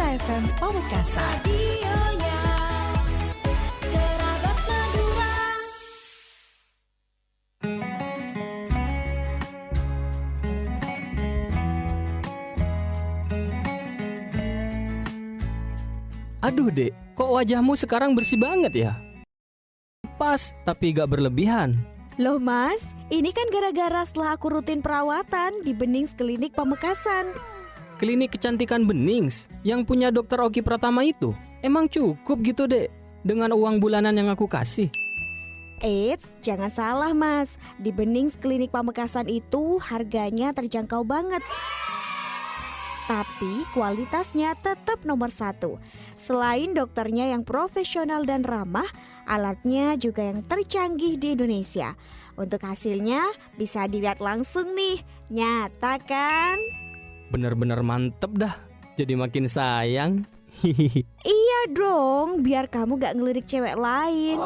Realita FM Pamekasan. Aduh dek, kok wajahmu sekarang bersih banget ya? Pas, tapi gak berlebihan. Loh mas, ini kan gara-gara setelah aku rutin perawatan di Benings Klinik Pamekasan. Klinik kecantikan Benings yang punya Dokter Oki Pratama itu emang cukup gitu dek dengan uang bulanan yang aku kasih? Eits, jangan salah mas, di Benings Klinik Pamekasan itu harganya terjangkau banget. Tapi kualitasnya tetap nomor 1. Selain dokternya yang profesional dan ramah, alatnya juga yang tercanggih di Indonesia. Untuk hasilnya bisa dilihat langsung nih, nyata kan? Bener-bener mantep dah, jadi makin sayang. Iya dong, biar kamu gak ngelirik cewek lain.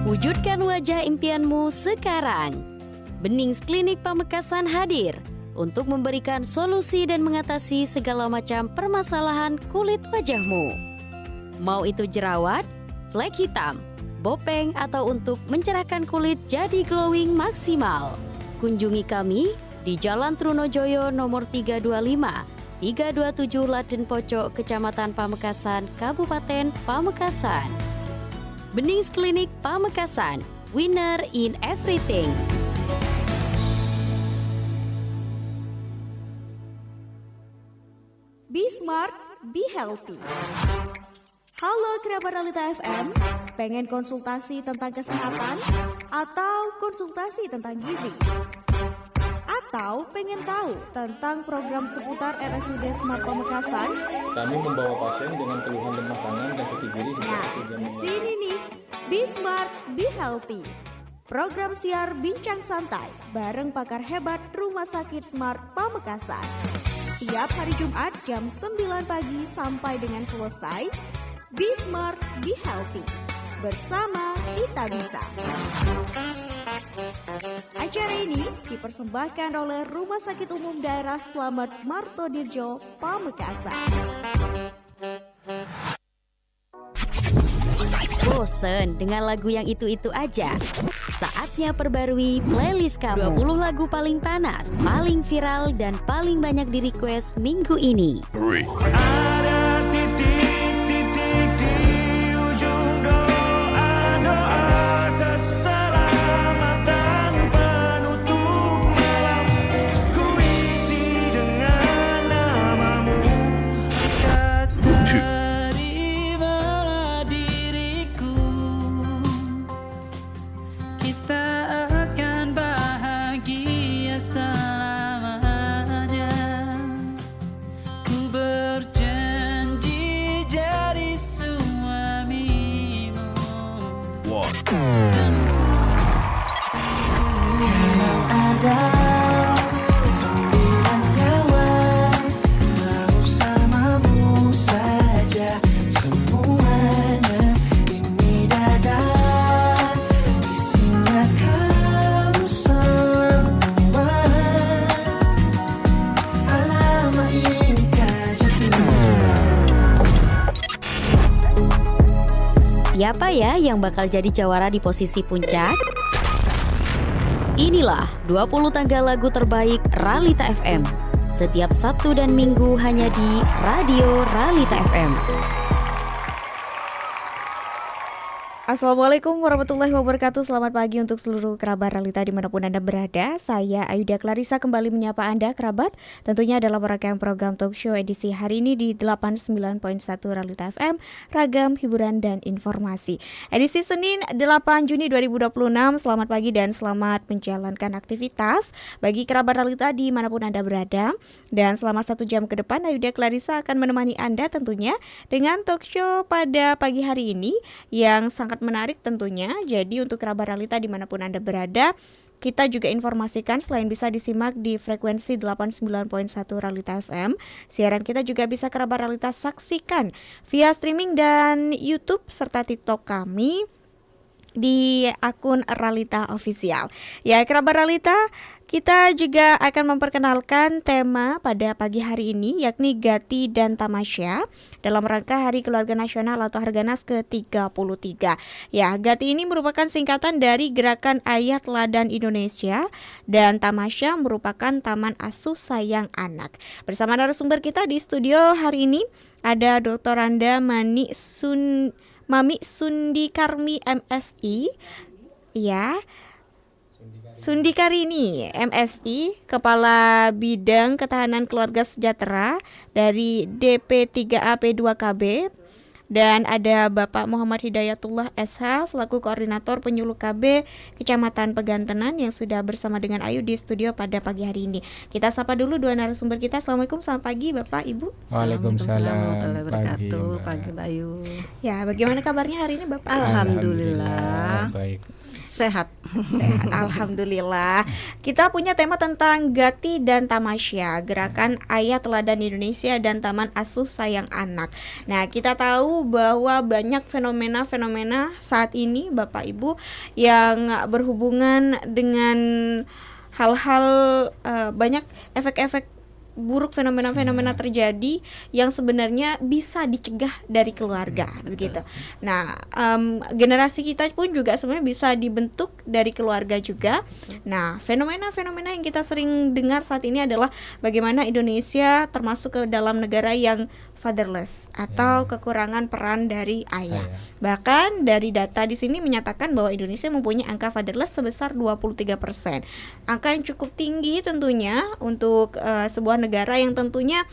Wujudkan wajah impianmu sekarang. Benings Klinik Pamekasan hadir untuk memberikan solusi dan mengatasi segala macam permasalahan kulit wajahmu. Mau itu jerawat, flek hitam, bopeng, atau untuk mencerahkan kulit jadi glowing maksimal. Kunjungi kami di Jalan Trunojoyo nomor 325, 327 Laden Pocok, Kecamatan Pamekasan, Kabupaten Pamekasan. Benings Klinik Pamekasan, winner in everything. Be smart, be healthy. Halo kerabat Realita FM, pengen konsultasi tentang kesehatan? Atau konsultasi tentang gizi? Atau pengen tahu tentang program seputar RSUD Smart Pamekasan? Kami membawa pasien dengan keluhan lemah tangan dan kaki kiri hingga Nah, 1 jam. di sini nih, Be Smart, Be Healthy. Program siar bincang santai bareng pakar hebat Rumah Sakit Smart Pamekasan. Tiap hari Jumat jam 9 pagi sampai dengan selesai. Be Smart, Be Healthy. Bersama kita bisa. Acara ini dipersembahkan oleh Rumah Sakit Umum Daerah Slamet Martodirjo, Pamekasan. Bosen dengan lagu yang itu-itu aja? Saatnya perbarui playlist kamu. 20 lagu paling panas, paling viral, dan paling banyak di request minggu ini. Ada titik-titik di ujung doa-doa keselamatan penutup malam. Ku isi dengan namamu. Terimalah diriku. Kita akan bahagia selamanya. Ku berjanji jadi suamimu. Kalau ada 9 nyawa mau samamu saja, semuanya ini dadah, isinya kamu semua. Alamak ini Siapa ya yang bakal jadi jawara di posisi puncak? Inilah 20 tangga lagu terbaik Realita FM. Setiap Sabtu dan Minggu hanya di Radio Realita FM. Assalamualaikum warahmatullahi wabarakatuh. Selamat pagi untuk seluruh kerabat Realita dimanapun Anda berada. Saya Ayuda Clarissa kembali menyapa Anda kerabat. Tentunya dalam rangkaian program talk show edisi hari ini di 89.1 Realita FM, ragam hiburan dan informasi. Edisi Senin 8 Juni 2026. Selamat pagi dan selamat menjalankan aktivitas bagi kerabat Realita dimanapun Anda berada. Dan selama 1 jam ke depan Ayuda Clarissa akan menemani Anda tentunya dengan talk show pada pagi hari ini yang sangat menarik tentunya. Jadi untuk kerabat Realita dimanapun Anda berada, kita juga informasikan selain bisa disimak di frekuensi 89.1 Realita FM, siaran kita juga bisa kerabat Realita saksikan via streaming dan YouTube serta TikTok kami di akun Ralita Official. Ya, kerabat Ralita, kita juga akan memperkenalkan tema pada pagi hari ini, yakni Gati dan Tamasya dalam rangka Hari Keluarga Nasional atau Harganas ke-33. Ya, Gati ini merupakan singkatan dari Gerakan Ayah Teladan Indonesia dan Tamasya merupakan Taman Asuh Sayang Anak. Bersama narasumber kita di studio hari ini ada Dr. Randa Mami Sundikarmi MSI, ya, Sundikarini MSI, Kepala Bidang Ketahanan Keluarga Sejahtera dari DP3AP2KB, dan ada Bapak Muhammad Hidayatullah SH selaku Koordinator Penyuluh KB Kecamatan Pegantenan yang sudah bersama dengan Ayu di studio pada pagi hari ini. Kita sapa dulu dua narasumber kita. Assalamualaikum, selamat pagi Bapak Ibu. Waalaikumsalam warahmatullahi wabarakatuh. Pagi Bayu. Ya, bagaimana kabarnya hari ini Bapak? Alhamdulillah. Baik. Sehat. Sehat, alhamdulillah. Kita punya tema tentang Gati dan Tamasya, Gerakan Ayah Teladan Indonesia dan Taman Asuh Sayang Anak. Nah, kita tahu bahwa banyak fenomena-fenomena saat ini Bapak Ibu yang berhubungan dengan hal-hal banyak efek-efek buruk, fenomena-fenomena terjadi yang sebenarnya bisa dicegah dari keluarga, begitu. Nah, generasi kita pun juga sebenarnya bisa dibentuk dari keluarga juga. Nah, fenomena-fenomena yang kita sering dengar saat ini adalah bagaimana Indonesia termasuk ke dalam negara yang fatherless atau kekurangan peran dari ayah. Bahkan dari data di sini menyatakan bahwa Indonesia mempunyai angka fatherless sebesar 23%. Angka yang cukup tinggi tentunya untuk sebuah negara yang tentunya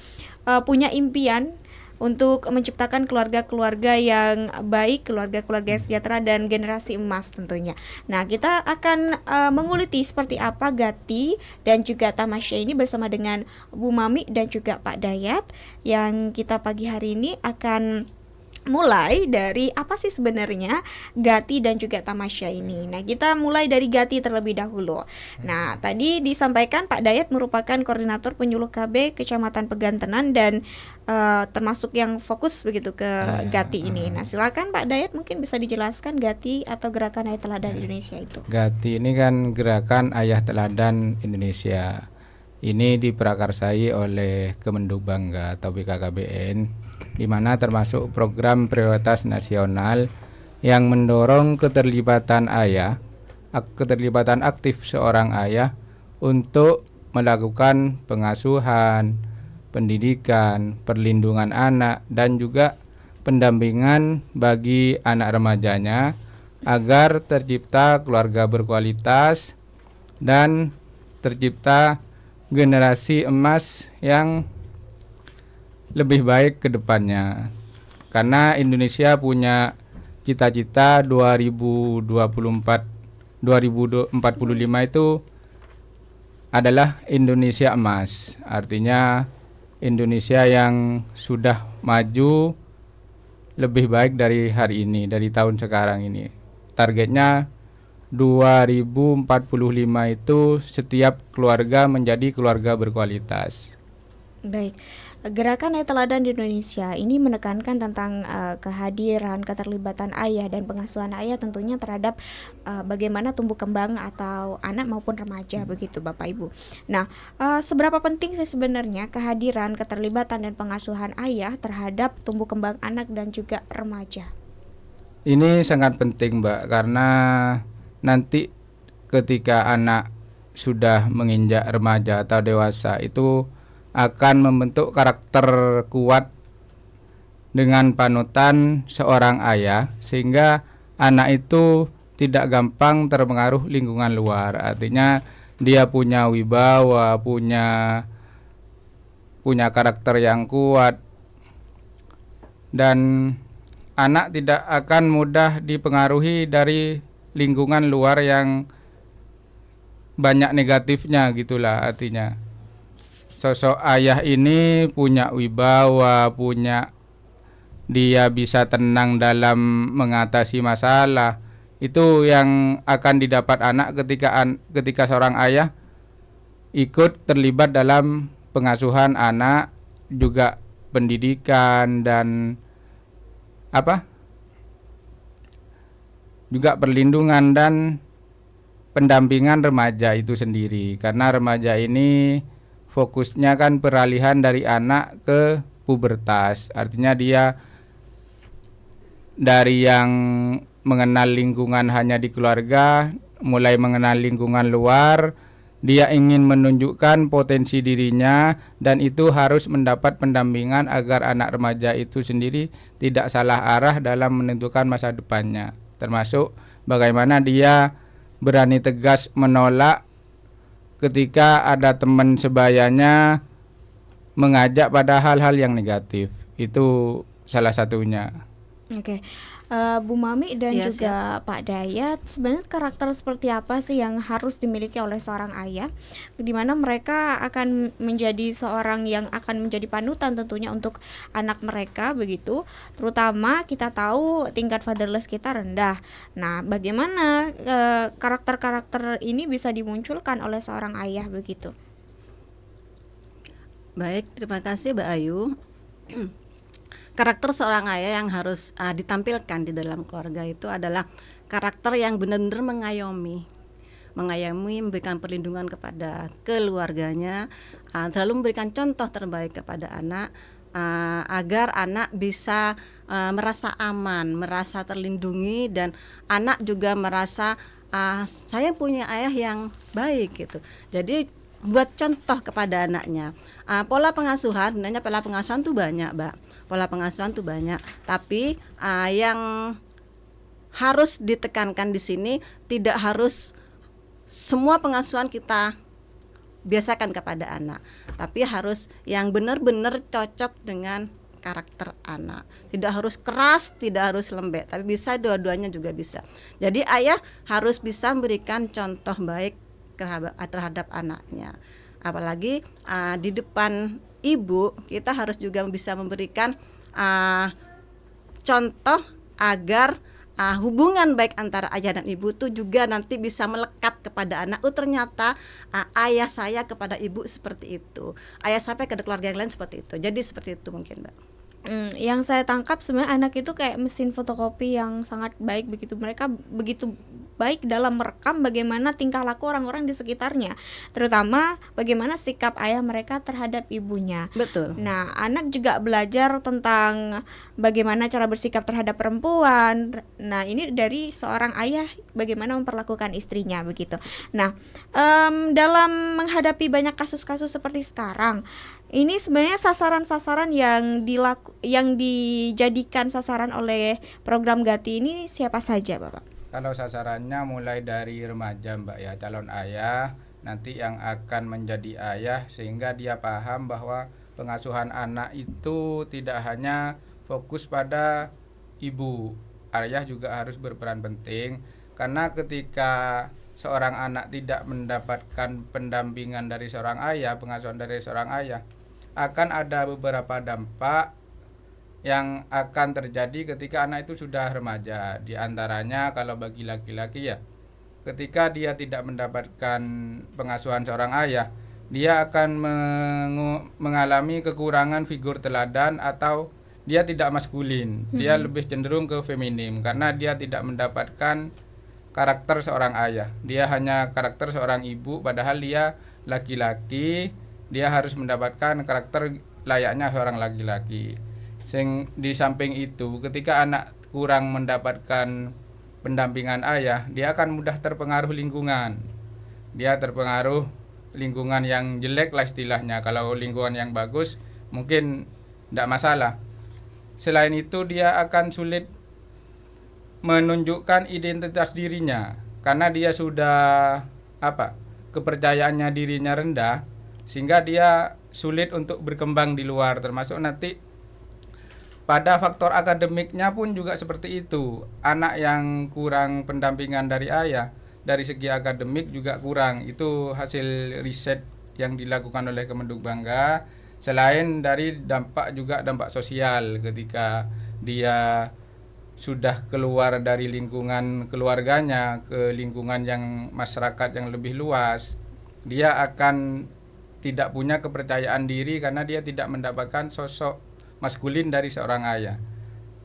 punya impian untuk menciptakan keluarga-keluarga yang baik, keluarga-keluarga yang sejahtera dan generasi emas tentunya. Nah, kita akan menguliti seperti apa Gati dan juga Tamasya ini bersama dengan Bu Mami dan juga Pak Dayat, yang kita pagi hari ini akan mulai dari apa sih sebenarnya Gati dan juga Tamasya ini. Nah, kita mulai dari Gati terlebih dahulu. Nah, tadi disampaikan Pak Dayat merupakan Koordinator Penyuluh KB Kecamatan Pegantenan dan termasuk yang fokus begitu ke Gati ini. Nah, silakan Pak Dayat, mungkin bisa dijelaskan Gati atau Gerakan Ayah Teladan Indonesia itu. Gati ini kan Gerakan Ayah Teladan Indonesia. Ini diprakarsai oleh Kemenhub Bangga atau BKKBN, di mana termasuk program prioritas nasional yang mendorong keterlibatan ayah, keterlibatan aktif seorang ayah untuk melakukan pengasuhan, pendidikan, perlindungan anak, dan juga pendampingan bagi anak remajanya agar tercipta keluarga berkualitas dan tercipta generasi emas yang lebih baik ke depannya. Karena Indonesia punya cita-cita 2045 itu adalah Indonesia emas. Artinya Indonesia yang sudah maju lebih baik dari hari ini, dari tahun sekarang ini. Targetnya 2045 itu setiap keluarga menjadi keluarga berkualitas. Baik, Gerakan Ayah Teladan di Indonesia ini menekankan tentang kehadiran, keterlibatan ayah dan pengasuhan ayah tentunya terhadap bagaimana tumbuh kembang atau anak maupun remaja, begitu Bapak Ibu. Nah, seberapa penting sih sebenarnya kehadiran, keterlibatan dan pengasuhan ayah terhadap tumbuh kembang anak dan juga remaja? Ini sangat penting, Mbak, karena nanti ketika anak sudah menginjak remaja atau dewasa itu akan membentuk karakter kuat dengan panutan seorang ayah, sehingga anak itu tidak gampang terpengaruh lingkungan luar. Artinya dia punya wibawa, punya karakter yang kuat, dan anak tidak akan mudah dipengaruhi dari lingkungan luar yang banyak negatifnya, gitulah artinya. Sosok ayah ini punya wibawa, dia bisa tenang dalam mengatasi masalah. Itu yang akan didapat anak ketika seorang ayah ikut terlibat dalam pengasuhan anak, juga pendidikan dan juga perlindungan dan pendampingan remaja itu sendiri. Karena remaja ini fokusnya kan peralihan dari anak ke pubertas. Artinya dia dari yang mengenal lingkungan hanya di keluarga, mulai mengenal lingkungan luar, dia ingin menunjukkan potensi dirinya dan itu harus mendapat pendampingan agar anak remaja itu sendiri tidak salah arah dalam menentukan masa depannya. Termasuk bagaimana dia berani tegas menolak ketika ada teman sebayanya mengajak pada hal-hal yang negatif. Itu salah satunya. Oke, Bu Mami dan Iya, juga Pak Dayat, sebenarnya karakter seperti apa sih yang harus dimiliki oleh seorang ayah, di mana mereka akan menjadi seorang yang akan menjadi panutan tentunya untuk anak mereka begitu, terutama kita tahu tingkat fatherless kita rendah. Nah, bagaimana karakter-karakter ini bisa dimunculkan oleh seorang ayah begitu? Baik, terima kasih Mbak Ayu. Karakter seorang ayah yang harus ditampilkan di dalam keluarga itu adalah karakter yang benar-benar mengayomi, memberikan perlindungan kepada keluarganya, selalu memberikan contoh terbaik kepada anak, agar anak bisa merasa aman, merasa terlindungi, dan anak juga merasa saya punya ayah yang baik gitu. Jadi buat contoh kepada anaknya. Pola pengasuhan, sebenarnya pola pengasuhan tuh banyak, Mbak. Pola pengasuhan tuh banyak, tapi yang harus ditekankan di sini tidak harus semua pengasuhan kita biasakan kepada anak, tapi harus yang benar-benar cocok dengan karakter anak. Tidak harus keras, tidak harus lembek, tapi bisa dua-duanya juga bisa. Jadi ayah harus bisa memberikan contoh baik terhadap anaknya. Apalagi di depan ibu, kita harus juga bisa memberikan contoh agar hubungan baik antara ayah dan ibu itu juga nanti bisa melekat kepada anak. Ternyata ayah saya kepada ibu seperti itu, ayah sampai ke keluarga yang lain seperti itu. Jadi seperti itu mungkin, Mbak. Yang saya tangkap sebenarnya anak itu kayak mesin fotokopi yang sangat baik begitu. Mereka begitu baik dalam merekam bagaimana tingkah laku orang-orang di sekitarnya, terutama bagaimana sikap ayah mereka terhadap ibunya. Betul. Nah, anak juga belajar tentang bagaimana cara bersikap terhadap perempuan. Nah, ini dari seorang ayah bagaimana memperlakukan istrinya begitu. Nah, dalam menghadapi banyak kasus-kasus seperti sekarang, ini sebenarnya sasaran-sasaran yang dijadikan sasaran oleh program Gati ini siapa saja, Bapak? Kalau sasarannya mulai dari remaja, Mbak, ya, calon ayah nanti yang akan menjadi ayah, sehingga dia paham bahwa pengasuhan anak itu tidak hanya fokus pada ibu. Ayah juga harus berperan penting, karena ketika seorang anak tidak mendapatkan pendampingan dari seorang ayah, pengasuhan dari seorang ayah, akan ada beberapa dampak yang akan terjadi ketika anak itu sudah remaja. Di antaranya kalau bagi laki-laki, ya, ketika dia tidak mendapatkan pengasuhan seorang ayah, dia akan mengalami kekurangan figur teladan atau dia tidak maskulin. Dia lebih cenderung ke feminim karena dia tidak mendapatkan karakter seorang ayah. Dia hanya karakter seorang ibu, padahal dia laki-laki. Dia harus mendapatkan karakter layaknya seorang laki-laki. Di samping itu, ketika anak kurang mendapatkan pendampingan ayah, dia akan mudah terpengaruh lingkungan. Dia terpengaruh lingkungan yang jelek lah istilahnya. Kalau lingkungan yang bagus mungkin tidak masalah. Selain itu, dia akan sulit menunjukkan identitas dirinya karena dia sudah kepercayaannya dirinya rendah, sehingga dia sulit untuk berkembang di luar. Termasuk nanti pada faktor akademiknya pun juga seperti itu. Anak yang kurang pendampingan dari ayah, dari segi akademik juga kurang. Itu hasil riset yang dilakukan oleh Kemenduk Bangga. Selain dari dampak sosial, ketika dia sudah keluar dari lingkungan keluarganya ke lingkungan yang masyarakat yang lebih luas, dia akan tidak punya kepercayaan diri karena dia tidak mendapatkan sosok maskulin dari seorang ayah.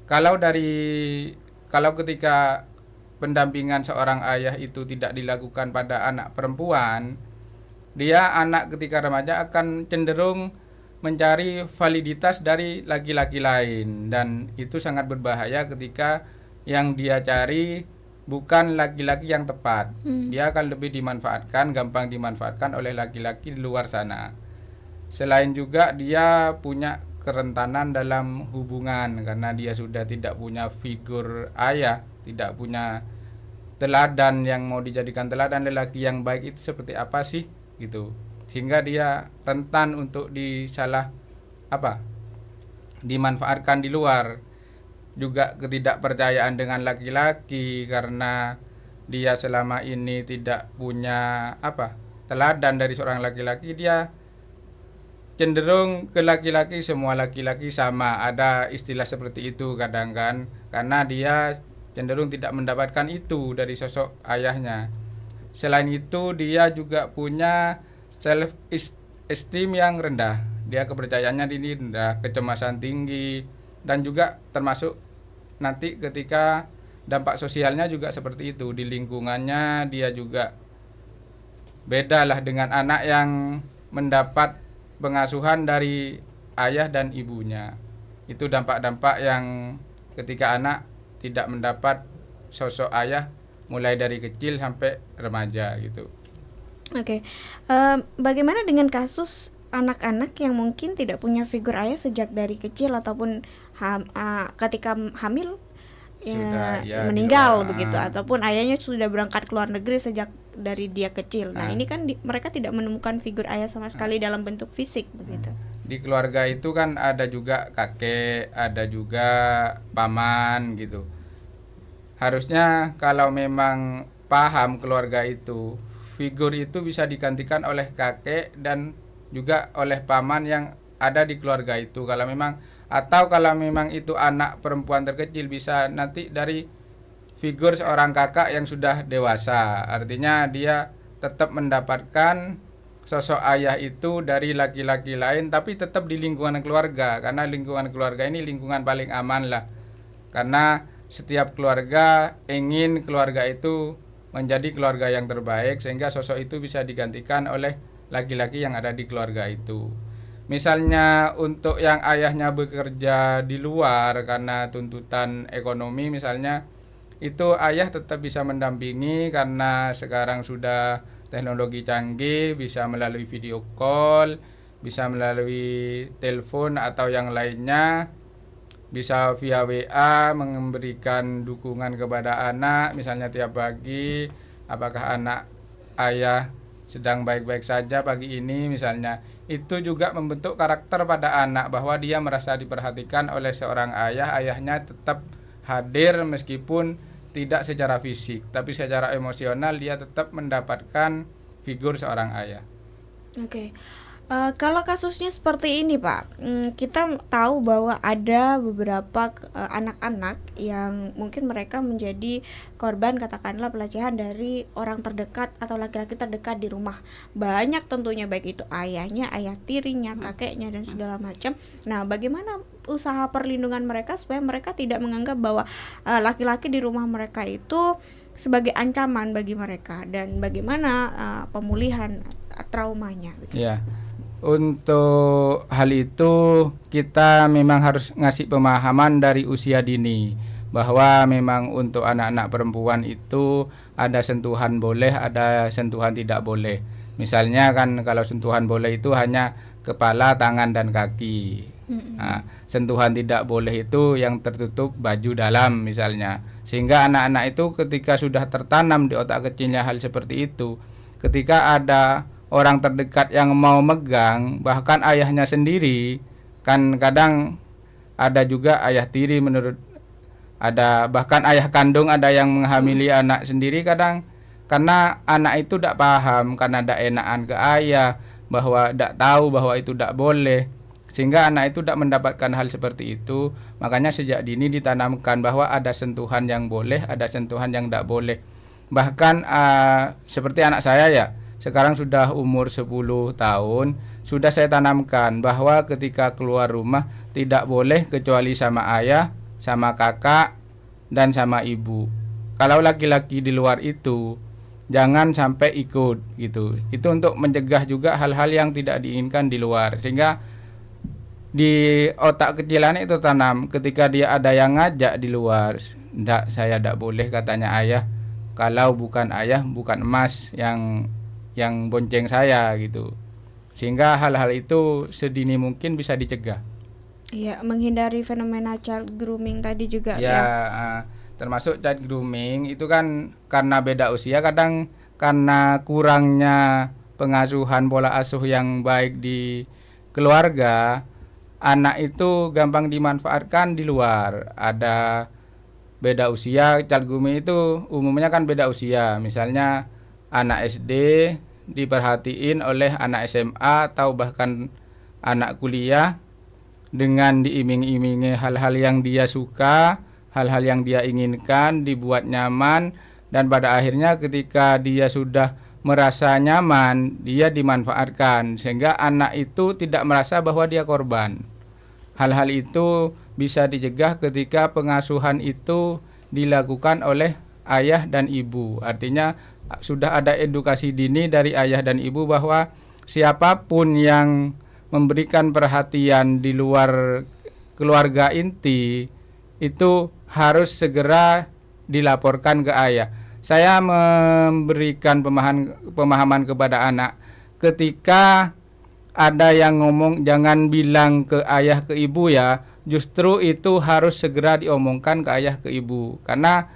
Kalau ketika pendampingan seorang ayah itu tidak dilakukan pada anak perempuan, dia anak ketika remaja akan cenderung mencari validitas dari laki-laki lain, dan itu sangat berbahaya ketika yang dia cari bukan laki-laki yang tepat. Dia akan lebih dimanfaatkan, gampang dimanfaatkan oleh laki-laki di luar sana. Selain juga dia punya kerentanan dalam hubungan karena dia sudah tidak punya figur ayah, tidak punya teladan yang mau dijadikan teladan lelaki yang baik itu seperti apa sih gitu. Sehingga dia rentan untuk dimanfaatkan di luar. Juga ketidakpercayaan dengan laki-laki karena dia selama ini tidak punya teladan dari seorang laki-laki, dia cenderung ke laki-laki, semua laki-laki sama, ada istilah seperti itu kadang kan, karena dia cenderung tidak mendapatkan itu dari sosok ayahnya. Selain itu dia juga punya self esteem yang rendah, dia kepercayaannya ini rendah, kecemasan tinggi, dan juga termasuk nanti ketika dampak sosialnya juga seperti itu, di lingkungannya dia juga beda lah dengan anak yang mendapat pengasuhan dari ayah dan ibunya. Itu dampak-dampak yang ketika anak tidak mendapat sosok ayah mulai dari kecil sampai remaja gitu. Oke. Bagaimana dengan kasus anak-anak yang mungkin tidak punya figur ayah sejak dari kecil ataupun ketika hamil meninggal begitu, ataupun ayahnya sudah berangkat ke luar negeri sejak dari dia kecil. Nah, ini kan mereka tidak menemukan figur ayah sama sekali dalam bentuk fisik begitu. Di keluarga itu kan ada juga kakek, ada juga paman gitu. Harusnya kalau memang paham keluarga itu, figur itu bisa digantikan oleh kakek dan juga oleh paman yang ada di keluarga itu. Kalau memang itu anak perempuan terkecil, bisa nanti dari figur seorang kakak yang sudah dewasa. Artinya dia tetap mendapatkan sosok ayah itu dari laki-laki lain, tapi tetap di lingkungan keluarga, karena lingkungan keluarga ini lingkungan paling aman lah. Karena setiap keluarga ingin keluarga itu menjadi keluarga yang terbaik, sehingga sosok itu bisa digantikan oleh laki-laki yang ada di keluarga itu. Misalnya untuk yang ayahnya bekerja di luar karena tuntutan ekonomi misalnya, itu ayah tetap bisa mendampingi karena sekarang sudah teknologi canggih, bisa melalui video call, bisa melalui telepon atau yang lainnya, bisa via WA memberikan dukungan kepada anak, misalnya tiap pagi apakah anak ayah sedang baik-baik saja pagi ini misalnya. Itu juga membentuk karakter pada anak bahwa dia merasa diperhatikan oleh seorang ayah, ayahnya tetap hadir meskipun tidak secara fisik, tapi secara emosional dia tetap mendapatkan figur seorang ayah. Oke. Kalau kasusnya seperti ini Pak, kita tahu bahwa ada beberapa anak-anak yang mungkin mereka menjadi korban katakanlah pelecehan dari orang terdekat atau laki-laki terdekat di rumah. Banyak tentunya, baik itu ayahnya, ayah tirinya, kakeknya dan segala macam. Nah, bagaimana usaha perlindungan mereka supaya mereka tidak menganggap bahwa laki-laki di rumah mereka itu sebagai ancaman bagi mereka, dan bagaimana pemulihan traumanya gitu. Ya. Untuk hal itu kita memang harus ngasih pemahaman dari usia dini bahwa memang untuk anak-anak perempuan itu ada sentuhan boleh, ada sentuhan tidak boleh. Misalnya kan kalau sentuhan boleh itu hanya kepala, tangan dan kaki. Nah, sentuhan tidak boleh itu yang tertutup baju dalam misalnya. Sehingga anak-anak itu ketika sudah tertanam di otak kecilnya hal seperti itu, ketika ada orang terdekat yang mau megang, bahkan ayahnya sendiri, kan kadang ada juga ayah tiri bahkan ayah kandung ada yang menghamili anak sendiri kadang, karena anak itu tidak paham, karena tidak enakan ke ayah, bahwa tidak tahu bahwa itu tidak boleh, sehingga anak itu tidak mendapatkan hal seperti itu. Makanya sejak dini ditanamkan bahwa ada sentuhan yang boleh, ada sentuhan yang tidak boleh. Bahkan seperti anak saya ya, sekarang sudah umur 10 tahun, sudah saya tanamkan bahwa ketika keluar rumah tidak boleh kecuali sama ayah, sama kakak, dan sama ibu. kalau laki-laki di luar itu jangan sampai ikut gitu. Itu untuk mencegah juga hal-hal yang tidak diinginkan di luar, sehingga di otak kecil anak itu tanam ketika dia ada yang ngajak di luar, ndak, saya ndak boleh katanya ayah, kalau bukan ayah bukan emas yang bonceng saya gitu. Sehingga hal-hal itu sedini mungkin bisa dicegah. Iya, menghindari fenomena child grooming tadi juga Ya, termasuk child grooming itu kan karena beda usia, kadang karena kurangnya pengasuhan pola asuh yang baik di keluarga, anak itu gampang dimanfaatkan di luar. Ada beda usia, child grooming itu umumnya kan beda usia. Misalnya anak SD diperhatiin oleh anak SMA atau bahkan anak kuliah dengan diiming-imingi hal-hal yang dia suka, hal-hal yang dia inginkan, dibuat nyaman, dan pada akhirnya ketika dia sudah merasa nyaman, dia dimanfaatkan sehingga anak itu tidak merasa bahwa dia korban. Hal-hal itu bisa dicegah ketika pengasuhan itu dilakukan oleh ayah dan ibu. Artinya sudah ada edukasi dini dari ayah dan ibu bahwa siapapun yang memberikan perhatian di luar keluarga inti itu harus segera dilaporkan ke ayah. Saya memberikan pemahaman kepada anak, ketika ada yang ngomong jangan bilang ke ayah ke ibu ya, justru itu harus segera diomongkan ke ayah ke ibu. Karena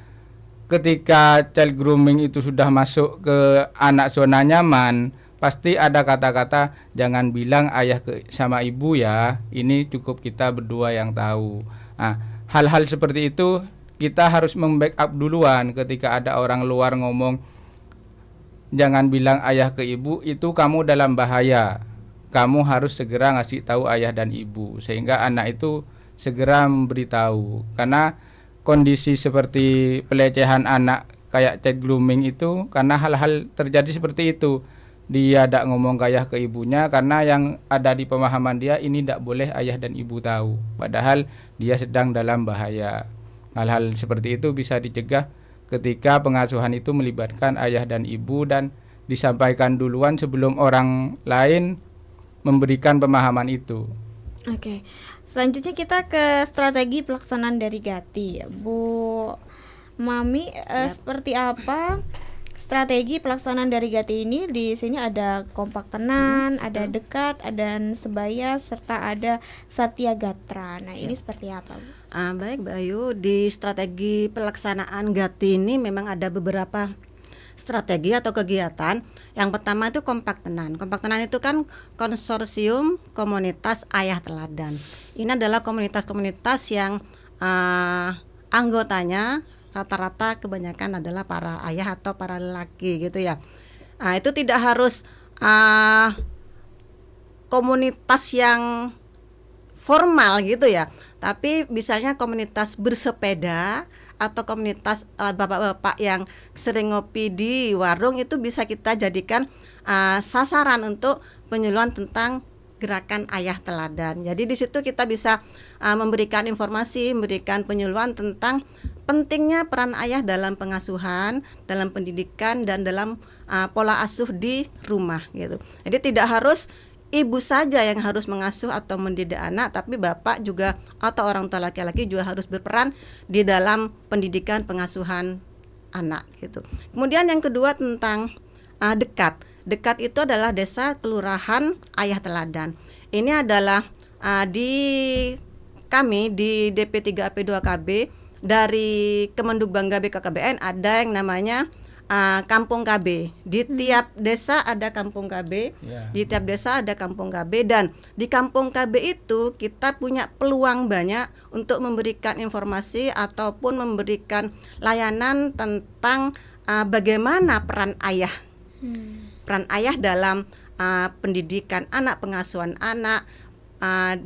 ketika child grooming itu sudah masuk ke anak zona nyaman, pasti ada kata-kata jangan bilang ayah ke sama ibu ya, ini cukup kita berdua yang tahu. Nah, hal-hal seperti itu kita harus membackup duluan. Ketika ada orang luar ngomong jangan bilang ayah ke ibu, itu kamu dalam bahaya. Kamu harus segera ngasih tahu ayah dan ibu sehingga anak itu segera memberitahu. Karena kondisi seperti pelecehan anak kayak child grooming itu karena hal-hal terjadi seperti itu. Dia tidak ngomong ke ayah ke ibunya karena yang ada di pemahaman dia ini tidak boleh ayah dan ibu tahu. Padahal dia sedang dalam bahaya. Hal-hal seperti itu bisa dicegah ketika pengasuhan itu melibatkan ayah dan ibu dan disampaikan duluan sebelum orang lain memberikan pemahaman itu. Oke. Selanjutnya kita ke strategi pelaksanaan dari Gati. Bu Mami, seperti apa strategi pelaksanaan dari Gati ini? Di sini ada kompak tenan, ada dekat, ada sebaya, serta ada satya gatra. Nah, ini seperti apa, Bu? Baik, Mbak Ayu, di strategi pelaksanaan Gati ini memang ada beberapa strategi atau kegiatan. Yang pertama itu kompak tenan. Kompak tenan itu kan konsorsium komunitas ayah teladan. Ini adalah komunitas-komunitas yang anggotanya rata-rata kebanyakan adalah para ayah atau para lelaki gitu ya. Itu tidak harus komunitas yang formal gitu ya, tapi misalnya komunitas bersepeda atau komunitas bapak-bapak yang sering ngopi di warung, itu bisa kita jadikan sasaran untuk penyuluhan tentang gerakan ayah teladan. Jadi di situ kita bisa memberikan informasi, memberikan penyuluhan tentang pentingnya peran ayah dalam pengasuhan, dalam pendidikan, dan dalam pola asuh di rumah gitu. Jadi tidak harus ibu saja yang harus mengasuh atau mendidik anak, tapi bapak juga atau orang tua laki-laki juga harus berperan di dalam pendidikan pengasuhan anak gitu. Kemudian yang kedua tentang dekat. Dekat itu adalah desa kelurahan ayah teladan. Ini adalah di kami di DP3AP2KB dari Kemenduk Bangga BKKBN ada yang namanya Kampung KB. Di tiap desa ada Kampung KB, di tiap desa ada Kampung KB, dan di Kampung KB itu kita punya peluang banyak untuk memberikan informasi ataupun memberikan layanan tentang bagaimana peran ayah. Peran ayah dalam pendidikan anak, pengasuhan anak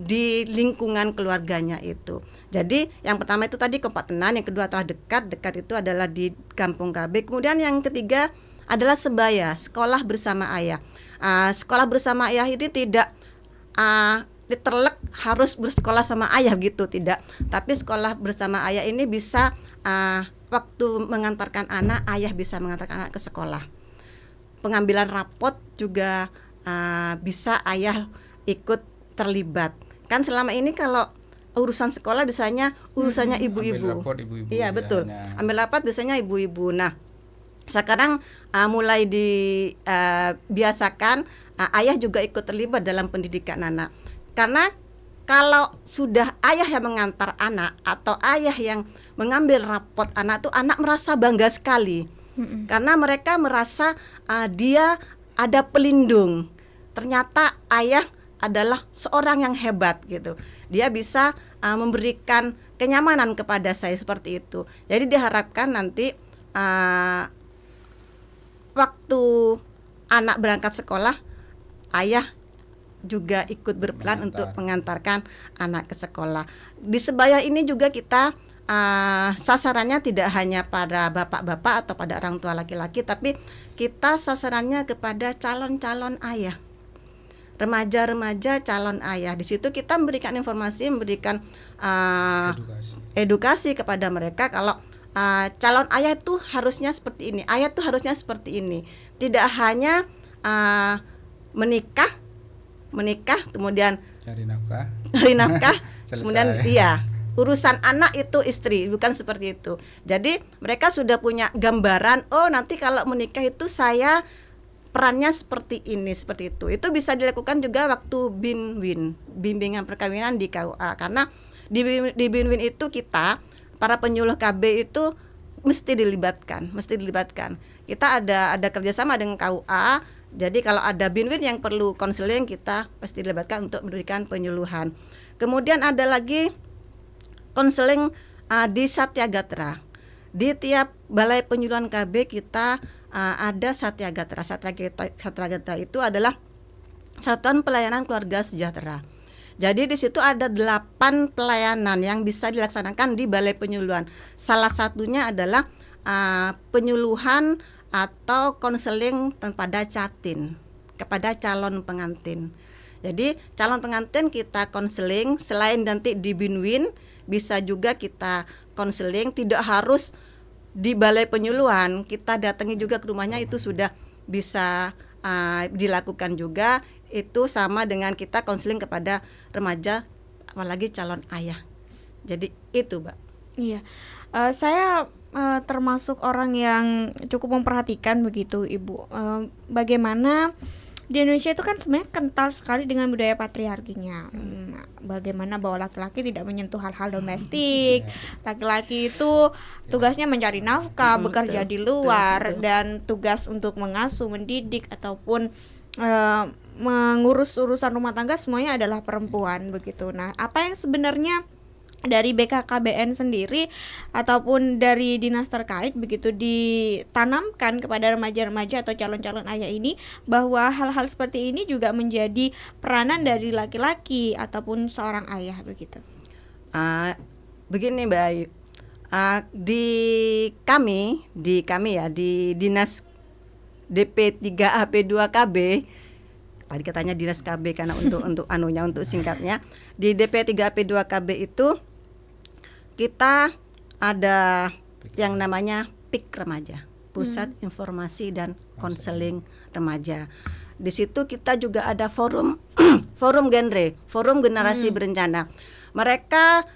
di lingkungan keluarganya itu. Jadi yang pertama itu tadi kompak tenan, yang kedua adalah dekat. Dekat itu adalah di Kampung KB. Kemudian yang ketiga adalah sebaya, sekolah bersama ayah. Sekolah bersama ayah ini tidak diterlek harus bersekolah sama ayah gitu, tidak. Tapi sekolah bersama ayah ini bisa waktu mengantarkan anak, ayah bisa mengantarkan anak ke sekolah. Pengambilan rapot juga bisa ayah ikut terlibat. Kan selama ini kalau urusan sekolah biasanya urusannya ibu-ibu. Ambil rapot ibu-ibu. Iya betul. biasanya. Ambil rapat biasanya ibu-ibu. Nah, sekarang mulai dibiasakan ayah juga ikut terlibat dalam pendidikan anak. Karena kalau sudah ayah yang mengantar anak atau ayah yang mengambil rapot anak tuh, anak merasa bangga sekali. Karena mereka merasa dia ada pelindung. Ternyata ayah adalah seorang yang hebat gitu. Dia bisa memberikan kenyamanan kepada saya seperti itu. Jadi diharapkan nanti waktu anak berangkat sekolah, ayah juga ikut berperan untuk mengantarkan anak ke sekolah. Di Sebaya ini juga kita sasarannya tidak hanya pada bapak-bapak atau pada orang tua laki-laki, tapi kita sasarannya kepada calon-calon ayah, remaja-remaja calon ayah. Di situ kita memberikan informasi, memberikan edukasi kepada mereka kalau calon ayah itu harusnya seperti ini, ayah itu harusnya seperti ini. Tidak hanya menikah kemudian Cari nafkah. kemudian urusan anak itu istri, bukan seperti itu. Jadi mereka sudah punya gambaran, oh nanti kalau menikah itu saya perannya seperti ini, seperti itu. Itu bisa dilakukan juga waktu BINWIN, bimbingan perkawinan di KUA. Karena di BINWIN itu kita para penyuluh KB itu mesti dilibatkan. Kita ada kerjasama dengan KUA. Jadi kalau ada BINWIN yang perlu konseling, kita pasti dilibatkan untuk memberikan penyuluhan. Kemudian ada lagi konseling di Satyagatra. Di tiap balai penyuluhan KB kita ada Satyagatra. Satyagatra itu adalah Satuan Pelayanan Keluarga Sejahtera. Jadi di situ ada 8 pelayanan yang bisa dilaksanakan di balai penyuluhan. Salah satunya adalah penyuluhan atau konseling kepada catin, kepada calon pengantin. Jadi calon pengantin kita konseling, selain nanti di BINWIN bisa juga kita konseling, tidak harus di balai penyuluhan, kita datangi juga ke rumahnya, itu sudah bisa dilakukan juga. Itu sama dengan kita konseling kepada remaja, apalagi calon ayah. Jadi itu, Mbak. Iya, saya termasuk orang yang cukup memperhatikan begitu, Ibu. Bagaimana di Indonesia itu kan sebenarnya kental sekali dengan budaya patriarkinya. Bagaimana bahwa laki-laki tidak menyentuh hal-hal domestik, laki-laki itu tugasnya mencari nafkah, bekerja di luar, dan tugas untuk mengasuh, mendidik ataupun mengurus urusan rumah tangga semuanya adalah perempuan begitu. Nah, apa yang sebenarnya dari BKKBN sendiri ataupun dari dinas terkait begitu ditanamkan kepada remaja-remaja atau calon-calon ayah ini, bahwa hal-hal seperti ini juga menjadi peranan dari laki-laki ataupun seorang ayah begitu? Begini Mbak Ayu, di kami ya, di dinas DP3AP2KB, tadi katanya dinas KB karena untuk anunya, untuk singkatnya, di DP3AP2KB itu kita ada yang namanya PIK Remaja, Pusat Informasi dan Konseling Remaja. Di situ kita juga ada forum forum generasi berencana. Mereka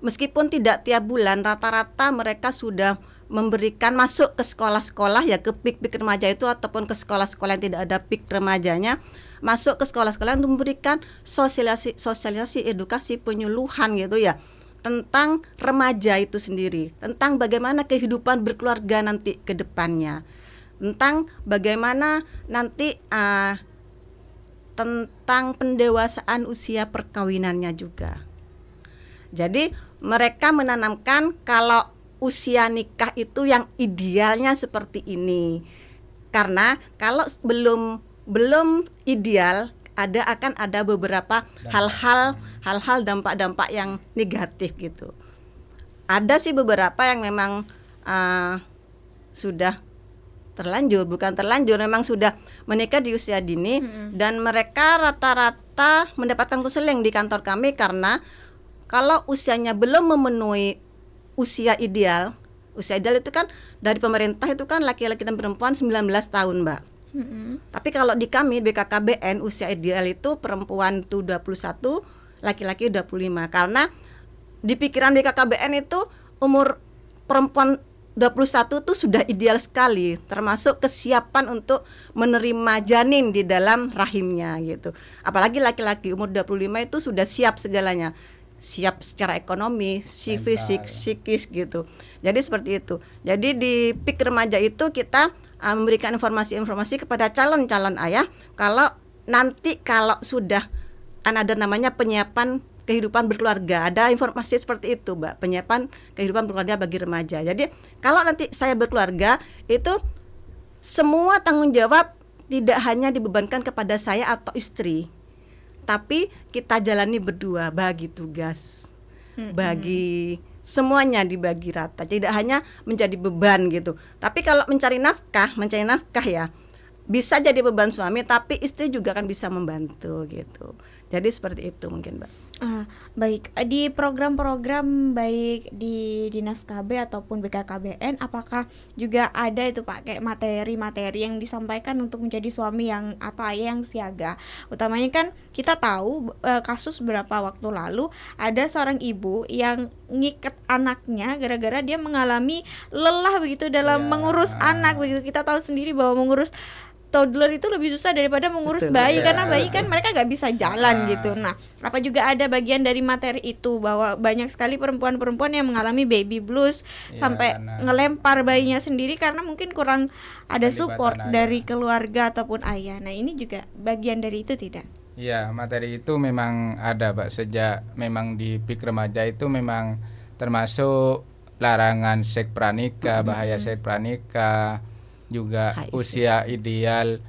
meskipun tidak tiap bulan, rata-rata mereka sudah memberikan masuk ke sekolah-sekolah ya, ke PIK remaja itu ataupun ke sekolah-sekolah yang tidak ada PIK remajanya, masuk ke sekolah-sekolah untuk memberikan sosialisasi edukasi penyuluhan gitu ya, tentang remaja itu sendiri, tentang bagaimana kehidupan berkeluarga nanti ke depannya, tentang bagaimana nanti tentang pendewasaan usia perkawinannya juga. Jadi mereka menanamkan kalau usia nikah itu yang idealnya seperti ini. Karena kalau belum ideal, akan ada beberapa hal-hal dampak-dampak yang negatif gitu. Ada sih beberapa yang memang sudah bukan terlanjur, memang sudah menikah di usia dini, dan mereka rata-rata mendapatkan konseling di kantor kami karena kalau usianya belum memenuhi usia ideal. Usia ideal itu kan dari pemerintah itu kan laki-laki dan perempuan 19 tahun, Mbak. Tapi kalau di kami BKKBN usia ideal itu perempuan itu 21, laki-laki 25. Karena di pikiran BKKBN itu umur perempuan 21 itu sudah ideal sekali, termasuk kesiapan untuk menerima janin di dalam rahimnya gitu. Apalagi laki-laki umur 25 itu sudah siap segalanya. Siap secara ekonomi, fisik, psikis gitu. Jadi seperti itu. Jadi di PIK remaja itu kita memberikan informasi-informasi kepada calon-calon ayah kalau nanti kalau sudah ada namanya penyiapan kehidupan berkeluarga. Ada informasi seperti itu, Mbak, penyiapan kehidupan berkeluarga bagi remaja. Jadi kalau nanti saya berkeluarga itu semua tanggung jawab tidak hanya dibebankan kepada saya atau istri, tapi kita jalani berdua, bagi tugas, bagi semuanya dibagi rata, tidak hanya menjadi beban gitu. Tapi kalau mencari nafkah ya bisa jadi beban suami, tapi istri juga kan bisa membantu gitu. Jadi seperti itu mungkin, Mbak. Baik, di program-program baik di Dinas KB ataupun BKKBN, apakah juga ada itu Pak kayak materi-materi yang disampaikan untuk menjadi suami yang atau ayah yang siaga? Utamanya kan kita tahu kasus beberapa waktu lalu ada seorang ibu yang ngikat anaknya gara-gara dia mengalami lelah begitu dalam mengurus anak begitu. Kita tahu sendiri bahwa mengurus toddler itu lebih susah daripada mengurus bayi karena bayi kan mereka nggak bisa jalan gitu. Nah, apa juga ada bagian dari materi itu bahwa banyak sekali perempuan-perempuan yang mengalami baby blues sampai ngelempar bayinya sendiri karena mungkin kurang ada support dari keluarga ataupun ayah. Nah, ini juga bagian dari itu tidak? Ya, materi itu memang ada, Pak. Sejak memang di PIK remaja itu memang termasuk larangan seks pranikah, bahaya seks pranikah, juga usia ideal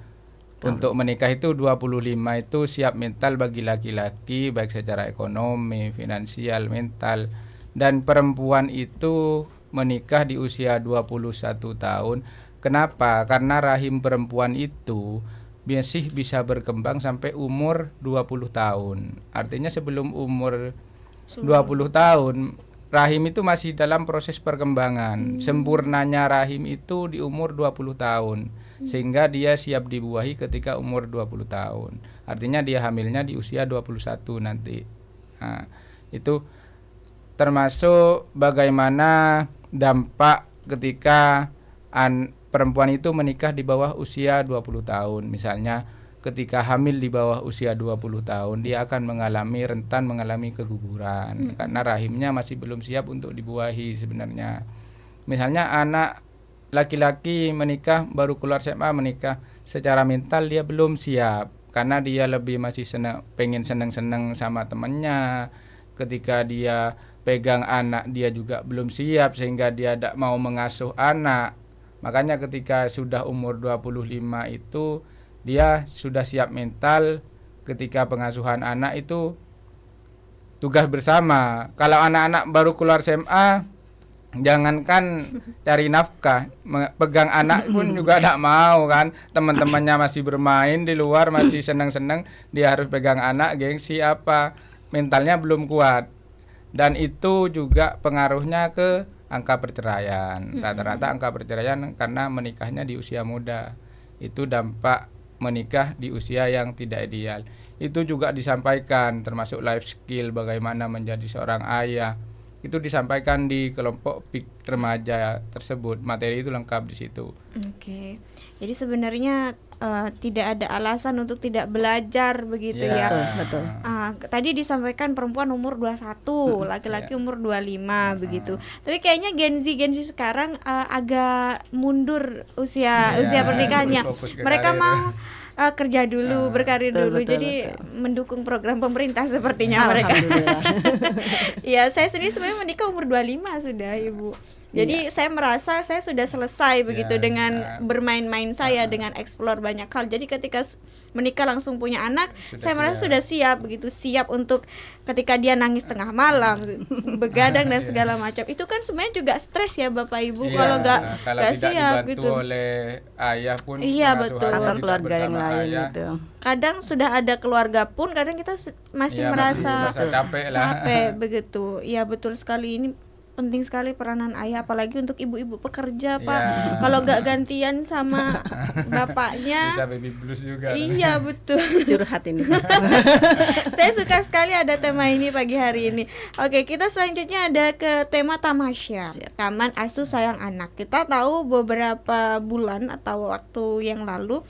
untuk menikah itu 25 itu siap mental bagi laki-laki baik secara ekonomi, finansial, mental, dan perempuan itu menikah di usia 21 tahun. Kenapa? Karena rahim perempuan itu masih bisa berkembang sampai umur 20 tahun. Artinya sebelum umur 20 tahun rahim itu masih dalam proses perkembangan. Sempurnanya rahim itu di umur 20 tahun. Sehingga dia siap dibuahi ketika umur 20 tahun. Artinya dia hamilnya di usia 21 nanti. Nah, itu termasuk bagaimana dampak ketika perempuan itu menikah di bawah usia 20 tahun. Misalnya ketika hamil di bawah usia 20 tahun dia akan rentan mengalami keguguran karena rahimnya masih belum siap untuk dibuahi sebenarnya. Misalnya anak laki-laki menikah baru keluar SMA menikah, secara mental dia belum siap karena dia lebih masih pengen seneng-seneng sama temannya. Ketika dia pegang anak dia juga belum siap sehingga dia tidak mau mengasuh anak. Makanya ketika sudah umur 25 itu dia sudah siap mental ketika pengasuhan anak itu tugas bersama. Kalau anak-anak baru keluar SMA, jangankan cari nafkah, pegang anak pun juga tidak mau kan. Teman-temannya masih bermain di luar, masih senang-senang, dia harus pegang anak, gengsi apa, mentalnya belum kuat. Dan itu juga pengaruhnya ke angka perceraian. Rata-rata angka perceraian karena menikahnya di usia muda. Itu dampak menikah di usia yang tidak ideal. Itu juga disampaikan termasuk life skill bagaimana menjadi seorang ayah. Itu disampaikan di kelompok PIK remaja tersebut. Materi itu lengkap di situ. Oke. Jadi sebenarnya tidak ada alasan untuk tidak belajar begitu ya. Betul. Tadi disampaikan perempuan umur 21, laki-laki umur 25 begitu. Tapi kayaknya Gen Z sekarang agak mundur usia pernikahannya. Mereka mau kerja dulu, berkarir dulu. Jadi mendukung program pemerintah sepertinya mereka. Ya, saya sendiri sebenarnya menikah umur 25 sudah, Ibu. Jadi saya merasa saya sudah selesai begitu dengan bermain-main saya, dengan explore banyak hal. Jadi ketika menikah langsung punya anak, saya merasa sudah siap begitu, siap untuk ketika dia nangis tengah malam, begadang dan segala macam. Itu kan sebenarnya juga stres ya Bapak Ibu kalau nggak siap dibantu gitu. oleh ayah pun, betul. Atau keluarga yang lain gitu. Kadang sudah ada keluarga pun kadang kita masih merasa capek begitu. Iya betul sekali, ini penting sekali peranan ayah, apalagi untuk ibu-ibu pekerja, Pak. Ya. Kalau nggak gantian sama bapaknya, Bisa baby blues juga. iya betul. Curhat ini. Saya suka sekali ada tema ini pagi hari ini. Oke, kita selanjutnya ada ke tema tamasya, Siap. Taman Asuh Sayang Anak. Kita tahu beberapa bulan atau waktu yang lalu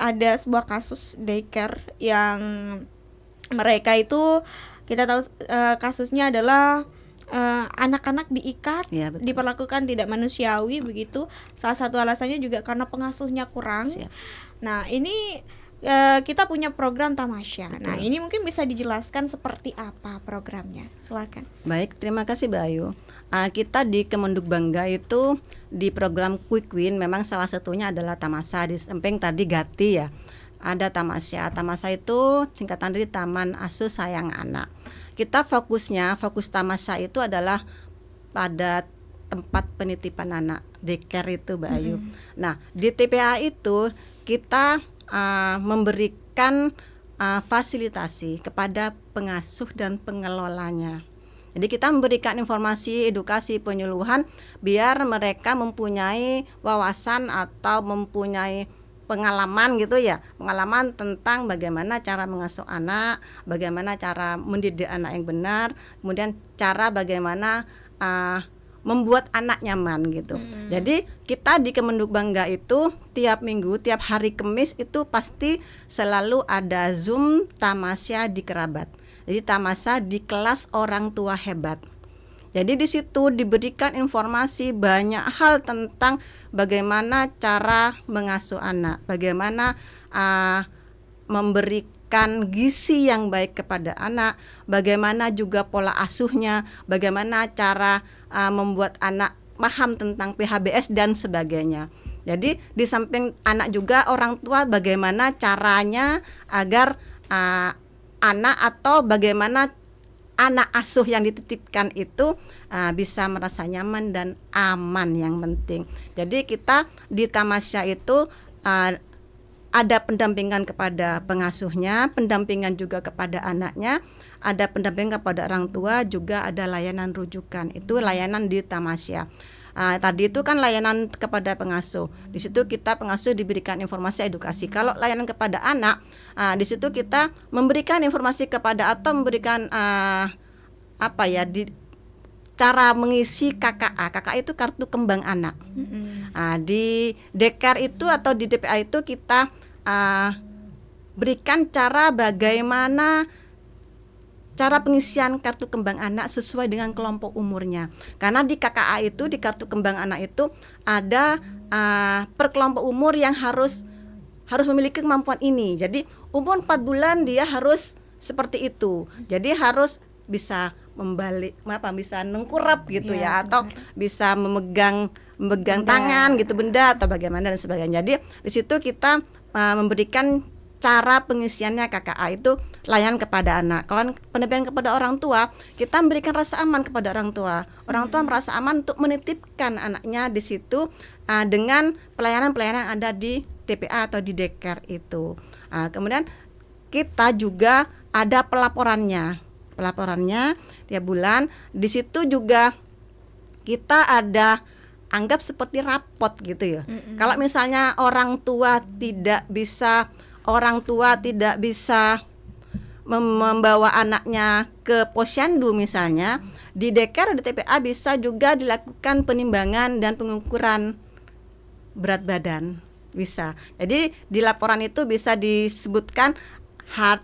ada sebuah kasus daycare yang mereka itu, kita tahu kasusnya adalah anak-anak diikat, Iya, betul. diperlakukan tidak manusiawi begitu. Salah satu alasannya juga karena pengasuhnya kurang. Siap. Nah, ini kita punya program tamasya. Nah, ini mungkin bisa dijelaskan seperti apa programnya. Silakan. Baik, terima kasih Mbak Ayu. Kita di Kemenduk Bangga itu di program Quick Win memang salah satunya adalah tamasya. Di samping tadi Gati ya, ada tamasya. Tamasya itu singkatan dari Taman Asuh Sayang Anak. Kita fokus tamasya itu adalah pada tempat penitipan anak, daycare itu Mbak Ayu. Nah, di TPA itu kita memberikan fasilitasi kepada pengasuh dan pengelolanya. Jadi kita memberikan informasi, edukasi, penyuluhan biar mereka mempunyai wawasan atau mempunyai pengalaman gitu ya, pengalaman tentang bagaimana cara mengasuh anak, bagaimana cara mendidik anak yang benar, kemudian cara bagaimana membuat anak nyaman gitu. Jadi kita di Kemenduk Bangga itu tiap minggu, tiap hari Kamis itu pasti selalu ada Zoom tamasya di kerabat. Jadi tamasya di kelas orang tua hebat. Jadi di situ diberikan informasi banyak hal tentang bagaimana cara mengasuh anak, bagaimana memberikan gizi yang baik kepada anak, bagaimana juga pola asuhnya, bagaimana cara membuat anak paham tentang PHBS dan sebagainya. Jadi di samping anak juga orang tua bagaimana caranya agar anak atau bagaimana anak asuh yang dititipkan itu bisa merasa nyaman dan aman yang penting. Jadi kita di tamasya itu ada pendampingan kepada pengasuhnya, pendampingan juga kepada anaknya, ada pendampingan kepada orang tua, juga ada layanan rujukan. Itu layanan di tamasya. Tadi itu kan layanan kepada pengasuh. Di situ kita pengasuh diberikan informasi edukasi. Kalau layanan kepada anak, di situ kita memberikan informasi kepada atau memberikan cara mengisi KKA. KKA itu kartu kembang anak. Di Dekar itu atau di DPA itu kita berikan cara bagaimana cara pengisian kartu kembang anak sesuai dengan kelompok umurnya. Karena di KKA itu, di kartu kembang anak itu ada per kelompok umur yang harus memiliki kemampuan ini. Jadi umur 4 bulan dia harus seperti itu. Jadi harus bisa bisa nengkurap gitu ya, atau bisa memegang tangan gitu benda atau bagaimana dan sebagainya. Jadi di situ kita memberikan cara pengisiannya KKA itu layanan kepada anak. Kalau pendampingan kepada orang tua, kita memberikan rasa aman kepada orang tua. Orang tua merasa aman untuk menitipkan anaknya di situ dengan pelayanan-pelayanan yang ada di TPA atau di Dekar itu. Kemudian kita juga ada pelaporannya tiap bulan. Di situ juga kita ada anggap seperti rapot gitu ya. Kalau misalnya orang tua tidak bisa membawa anaknya ke posyandu misalnya, di Dekar di TPA bisa juga dilakukan penimbangan dan pengukuran berat badan, bisa. Jadi di laporan itu bisa disebutkan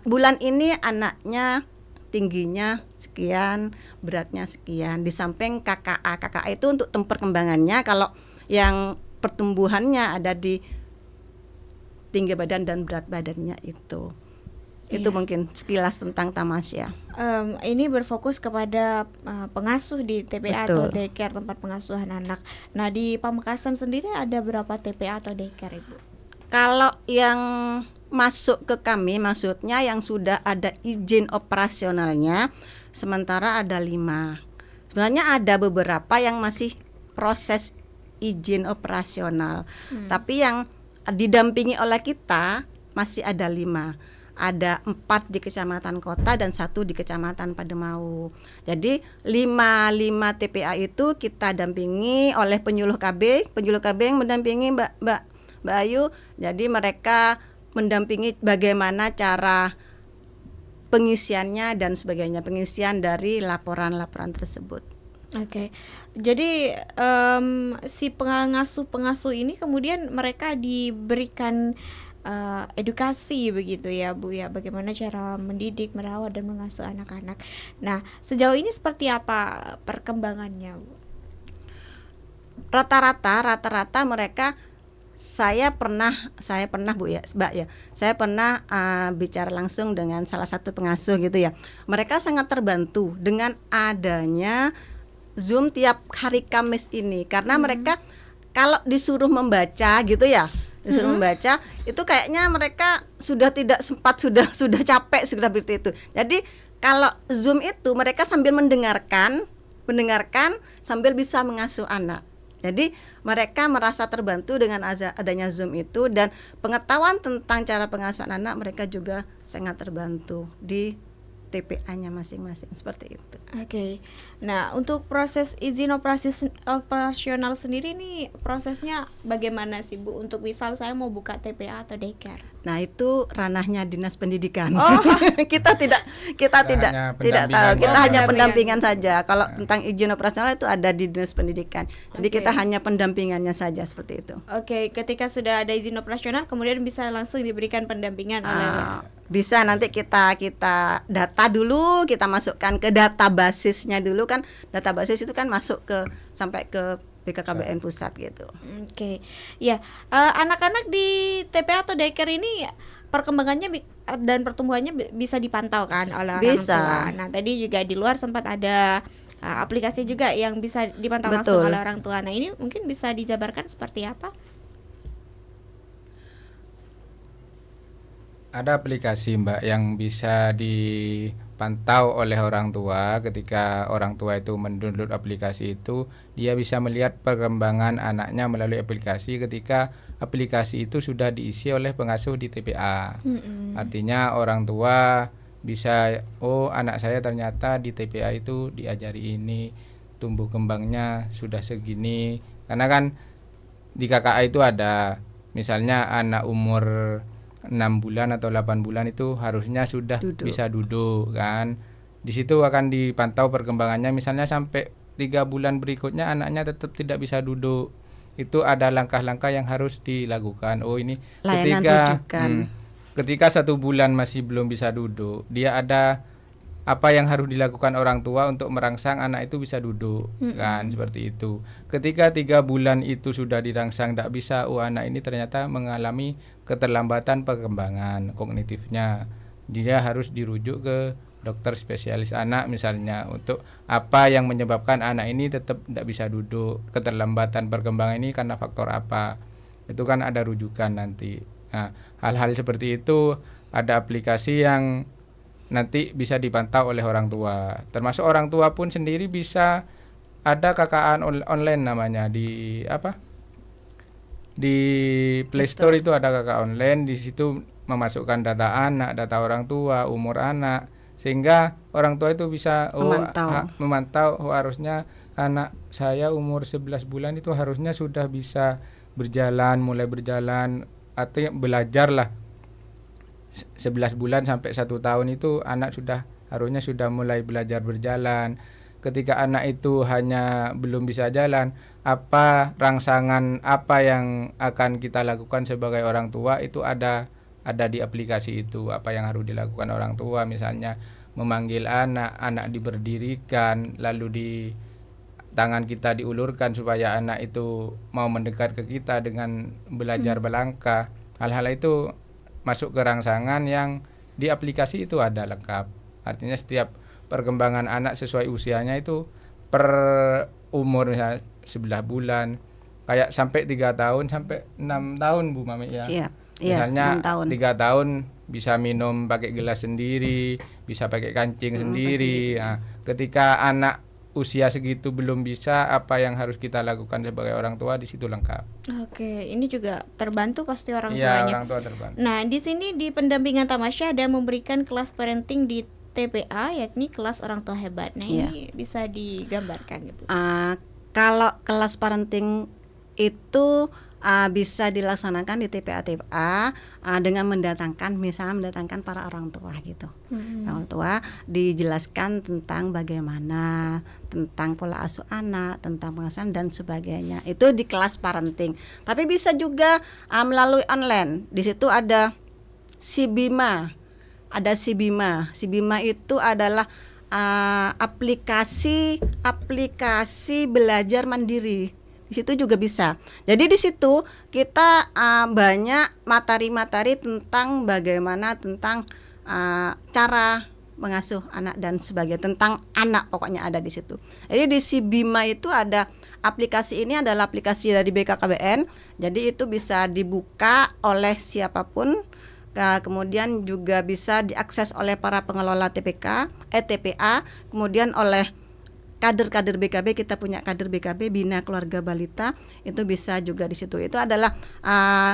bulan ini anaknya tingginya sekian, beratnya sekian. Di samping KKA itu untuk perkembangannya, kalau yang pertumbuhannya ada di tinggi badan dan berat badannya itu. Itu mungkin sekilas tentang tamasya. Ini berfokus kepada pengasuh di TPA atau Betul. daycare, tempat pengasuhan anak. Nah, di Pamekasan sendiri ada berapa TPA atau daycare, Ibu? Kalau yang masuk ke kami, maksudnya yang sudah ada izin operasionalnya, sementara ada 5. Sebenarnya ada beberapa yang masih proses izin operasional, tapi yang didampingi oleh kita masih ada 5. ada 4 di Kecamatan Kota dan 1 di Kecamatan Pademau. Jadi 5 TPA itu kita dampingi oleh penyuluh KB yang mendampingi Mbak Ayu. Jadi mereka mendampingi bagaimana cara pengisiannya dan sebagainya, pengisian dari laporan-laporan tersebut. Oke, jadi si pengasuh ini kemudian mereka diberikan edukasi begitu ya Bu ya, bagaimana cara mendidik, merawat dan mengasuh anak-anak. Nah, sejauh ini seperti apa perkembangannya Bu? Rata-rata mereka saya pernah Bu ya, Mbak ya. Saya pernah bicara langsung dengan salah satu pengasuh gitu ya. Mereka sangat terbantu dengan adanya Zoom tiap hari Kamis ini karena mereka kalau disuruh membaca gitu ya. Membaca itu kayaknya mereka sudah tidak sempat, sudah capek seperti itu. Jadi kalau Zoom itu mereka sambil mendengarkan sambil bisa mengasuh anak. Jadi mereka merasa terbantu dengan adanya Zoom itu, dan pengetahuan tentang cara pengasuhan anak mereka juga sangat terbantu di TPA-nya masing-masing seperti itu. Oke. Nah, untuk proses izin operasional sendiri nih prosesnya bagaimana sih Bu? Untuk misal saya mau buka TPA atau daycare. Nah, itu ranahnya Dinas Pendidikan. Oh. kita tidak tahu. Kita hanya pendampingan saja. Kalau tentang izin operasional itu ada di Dinas Pendidikan. Jadi kita hanya pendampingannya saja seperti itu. Oke, ketika sudah ada izin operasional kemudian bisa langsung diberikan pendampingan oleh bisa nanti kita data dulu, kita masukkan ke data basisnya dulu kan. Data basis itu kan masuk sampai ke BKKBN pusat gitu. Oke. Ya, anak-anak di TPA atau daycare ini perkembangannya dan pertumbuhannya bisa dipantau kan oleh orang tua. Nah, tadi juga di luar sempat ada aplikasi juga yang bisa dipantau langsung oleh orang tua. Nah, ini mungkin bisa dijabarkan seperti apa? Ada aplikasi Mbak yang bisa dipantau oleh orang tua. Ketika orang tua itu mendownload aplikasi itu, dia bisa melihat perkembangan anaknya melalui aplikasi ketika aplikasi itu sudah diisi oleh pengasuh di TPA. Artinya orang tua bisa, oh anak saya ternyata di TPA itu diajari ini, tumbuh kembangnya sudah segini. Karena kan di KKA itu ada misalnya anak umur 6 bulan atau 8 bulan itu harusnya sudah bisa duduk kan. Di situ akan dipantau perkembangannya, misalnya sampai 3 bulan berikutnya anaknya tetap tidak bisa duduk. Itu ada langkah-langkah yang harus dilakukan. Oh ini ketika 1 bulan masih belum bisa duduk, dia ada apa yang harus dilakukan orang tua untuk merangsang anak itu bisa duduk kan, seperti itu. Ketika 3 bulan itu sudah dirangsang tidak bisa, anak ini ternyata mengalami keterlambatan perkembangan kognitifnya, dia harus dirujuk ke dokter spesialis anak misalnya, untuk apa yang menyebabkan anak ini tetap tidak bisa duduk, keterlambatan perkembangan ini karena faktor apa, itu kan ada rujukan nanti. Nah, hal-hal seperti itu ada aplikasi yang nanti bisa dipantau oleh orang tua. Termasuk orang tua pun sendiri bisa, ada KKA online namanya di di Play Store itu ada KKA online. Di situ memasukkan data anak, data orang tua, umur anak, sehingga orang tua itu bisa memantau harusnya anak saya umur 11 bulan itu harusnya sudah bisa mulai berjalan atau belajar lah. 11 bulan sampai 1 tahun itu anak harusnya sudah mulai belajar berjalan. Ketika anak itu hanya belum bisa jalan, apa rangsangan apa yang akan kita lakukan sebagai orang tua itu ada di aplikasi itu. Apa yang harus dilakukan orang tua, misalnya memanggil anak diberdirikan, lalu di tangan kita diulurkan supaya anak itu mau mendekat ke kita dengan belajar melangkah. Hal-hal itu masuk ke rangsangan yang di aplikasi itu ada lengkap. Artinya setiap perkembangan anak sesuai usianya itu per umur misalnya 11 bulan, kayak sampai 3 tahun sampai 6 tahun Bu Mami ya. Siap. Misalnya 3 tahun bisa minum pakai gelas sendiri, bisa pakai kancing sendiri. Nah, ketika anak usia segitu belum bisa, apa yang harus kita lakukan sebagai orang tua di situ lengkap. Oke, ini juga terbantu pasti orang Iya, tuanya. orang tua terbantu. Nah, di sini di pendampingan Tamasya ada memberikan kelas parenting di TPA, yakni kelas orang tua hebat. Nah, Iya. ini bisa digambarkan, Ibu. Kalau kelas parenting itu bisa dilaksanakan di TPA dengan mendatangkan para orang tua gitu. Orang tua dijelaskan tentang bagaimana, tentang pola asuh anak, tentang pengasuhan dan sebagainya. Itu di kelas parenting. Tapi bisa juga melalui online. Di situ ada Sibima. Ada Sibima. Sibima itu adalah aplikasi belajar mandiri. Di situ juga bisa. Jadi di situ kita banyak materi-materi tentang bagaimana tentang cara mengasuh anak dan sebagainya, tentang anak pokoknya ada di situ. Jadi di Sibima itu ada aplikasi, ini adalah aplikasi dari BKKBN. Jadi itu bisa dibuka oleh siapapun. Kemudian juga bisa diakses oleh para pengelola TPA, kemudian oleh kader-kader BKB. Kita punya kader BKB Bina Keluarga Balita, itu bisa juga di situ. Itu adalah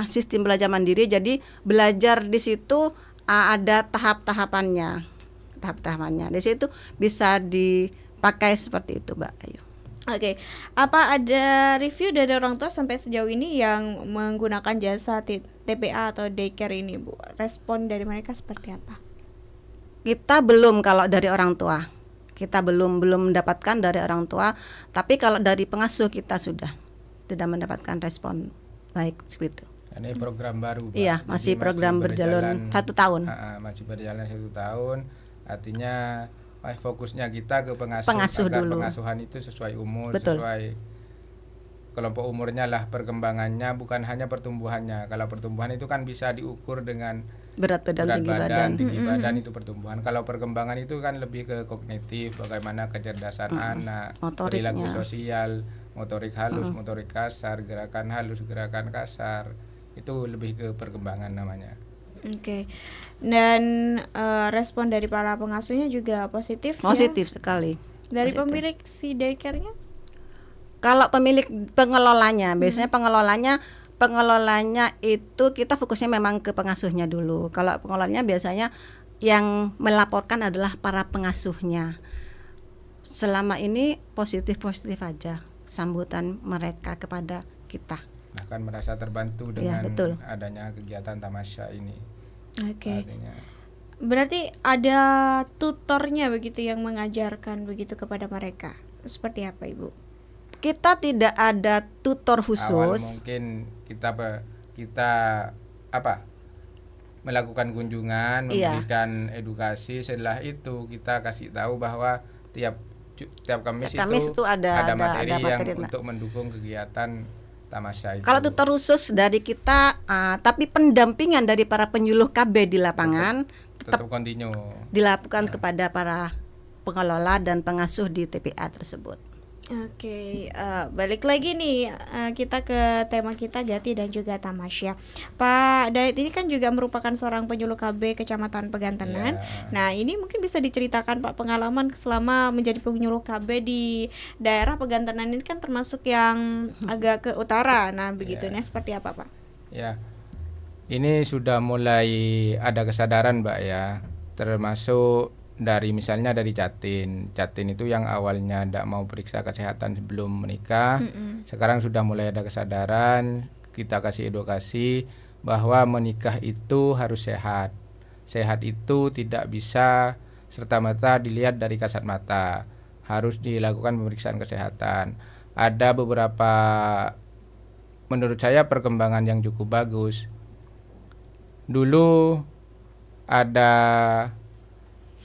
sistem belajar mandiri. Jadi belajar di situ ada tahap-tahapannya. Di situ bisa dipakai seperti itu, Mbak Ayu. Oke, apa ada review dari orang tua sampai sejauh ini yang menggunakan jasa TPA atau daycare ini, Bu? Respon dari mereka seperti apa? Kita belum, kalau dari orang tua kita belum mendapatkan dari orang tua, tapi kalau dari pengasuh kita sudah mendapatkan respon baik seperti itu. Ini program baru, Pak. Iya, Jadi masih program berjalan 1 tahun. Masih berjalan 1 tahun. Artinya fokusnya kita ke pengasuh agar dulu. pengasuhan itu sesuai umur, Betul. sesuai kelompok umurnya lah, perkembangannya, bukan hanya pertumbuhannya. Kalau pertumbuhan itu kan bisa diukur dengan Berat badan, tinggi badan. tinggi badan itu pertumbuhan. Kalau perkembangan itu kan lebih ke kognitif, bagaimana kecerdasan anak, Motoriknya. perilaku sosial, motorik halus, motorik kasar, gerakan halus, gerakan kasar. Itu lebih ke perkembangan namanya. Oke. Dan respon dari para pengasuhnya juga positif Positif sekali. Dari Positif. pemilik si daycare-nya? Kalau pemilik pengelolanya, biasanya pengelolanya itu kita fokusnya memang ke pengasuhnya dulu. Kalau pengelolanya biasanya yang melaporkan adalah para pengasuhnya. Selama ini positif aja sambutan mereka kepada kita. Bahkan merasa terbantu Iya, dengan betul. adanya kegiatan Tamasya ini. Oke. Artinya, Berarti ada tutornya begitu yang mengajarkan begitu kepada mereka. Seperti apa, Ibu? Kita tidak ada tutor awal khusus. mungkin kita melakukan kunjungan, Iya. memberikan edukasi. Setelah itu kita kasih tahu bahwa tiap Kamis, Kamis itu ada materi yang materi. untuk mendukung kegiatan Tamasya itu. Kalau tutor khusus dari kita, tapi pendampingan dari para penyuluh KB di lapangan tetap kontinu. dilakukan kepada para pengelola dan pengasuh di TPA tersebut. Oke, balik lagi nih kita ke tema kita Jati dan juga Tamasya. Pak Dayat ini kan juga merupakan seorang penyuluh KB Kecamatan Pegantenan. Ya. Nah, ini mungkin bisa diceritakan Pak pengalaman selama menjadi penyuluh KB di daerah Pegantenan ini kan termasuk yang agak ke utara. Nah, begitu. Nah, seperti apa, Pak? Ya, ini sudah mulai ada kesadaran, Mbak ya, termasuk dari misalnya dari Jatin itu yang awalnya tidak mau periksa kesehatan sebelum menikah, sekarang sudah mulai ada kesadaran. Kita kasih edukasi bahwa menikah itu harus sehat. Sehat itu tidak bisa serta-merta dilihat dari kasat mata, harus dilakukan pemeriksaan kesehatan. Ada beberapa menurut saya perkembangan yang cukup bagus. Dulu ada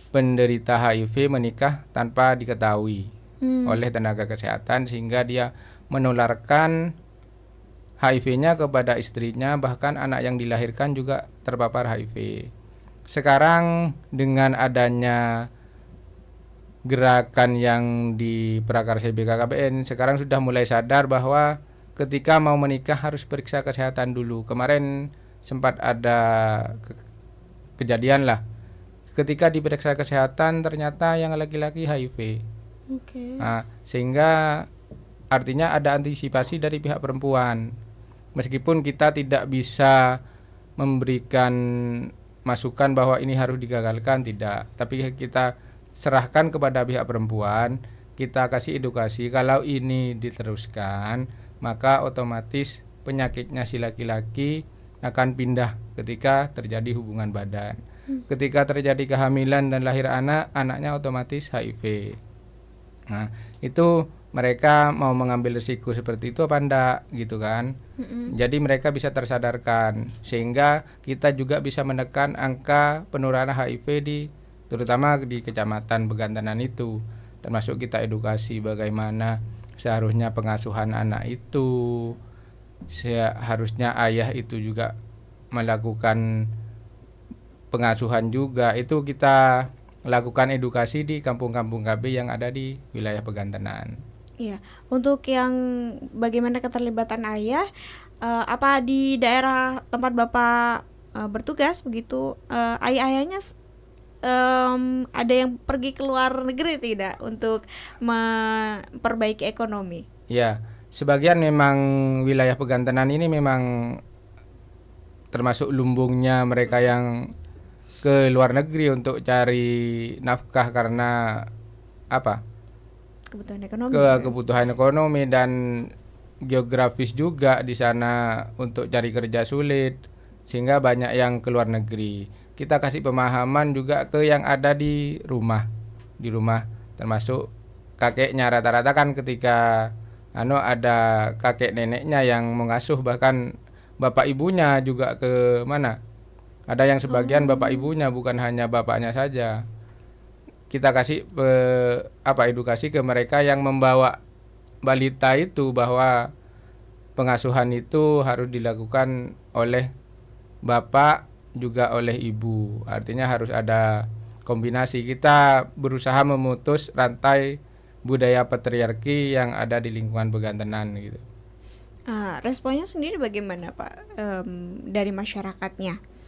penderita HIV menikah tanpa diketahui oleh tenaga kesehatan, sehingga dia menularkan HIV-nya kepada istrinya, bahkan anak yang dilahirkan juga terpapar HIV. Sekarang dengan adanya gerakan yang diprakarsai BKKBN, sekarang sudah mulai sadar bahwa ketika mau menikah harus periksa kesehatan dulu. Kemarin sempat ada kejadian lah, ketika diperiksa kesehatan ternyata yang laki-laki HIV. Oke. Nah, sehingga artinya ada antisipasi dari pihak perempuan. Meskipun kita tidak bisa memberikan masukan bahwa ini harus digagalkan, tidak. Tapi kita serahkan kepada pihak perempuan, kita kasih edukasi kalau ini diteruskan, maka otomatis penyakitnya si laki-laki akan pindah ketika terjadi hubungan badan. Ketika terjadi kehamilan dan lahir anak, anaknya otomatis HIV. Nah, itu mereka mau mengambil risiko seperti itu apa enggak gitu kan. Jadi mereka bisa tersadarkan sehingga kita juga bisa menekan angka penularan HIV terutama di kecamatan Begantenan itu. Termasuk kita edukasi bagaimana seharusnya pengasuhan anak itu, seharusnya ayah itu juga melakukan pengasuhan juga. Itu kita lakukan edukasi di kampung-kampung KB yang ada di wilayah Begantenan. Iya, untuk yang bagaimana keterlibatan ayah, apa di daerah tempat Bapak bertugas begitu, ayah-ayahnya ada yang pergi ke luar negeri tidak untuk memperbaiki ekonomi? Ya, sebagian memang wilayah Begantenan ini memang termasuk lumbungnya mereka yang ke luar negeri untuk cari nafkah karena apa? Kebutuhan ekonomi. Kebutuhan ekonomi dan geografis juga di sana untuk cari kerja sulit sehingga banyak yang ke luar negeri. Kita kasih pemahaman juga ke yang ada di rumah termasuk kakeknya. Rata-rata kan ketika ada kakek neneknya yang mengasuh, bahkan bapak ibunya juga ke mana. Ada yang sebagian bapak ibunya, bukan hanya bapaknya saja. Kita kasih edukasi ke mereka yang membawa balita itu bahwa pengasuhan itu harus dilakukan oleh bapak juga oleh ibu. Artinya harus ada kombinasi. Kita berusaha memutus rantai budaya patriarki yang ada di lingkungan Begantenan gitu. Responnya sendiri bagaimana Pak dari masyarakatnya?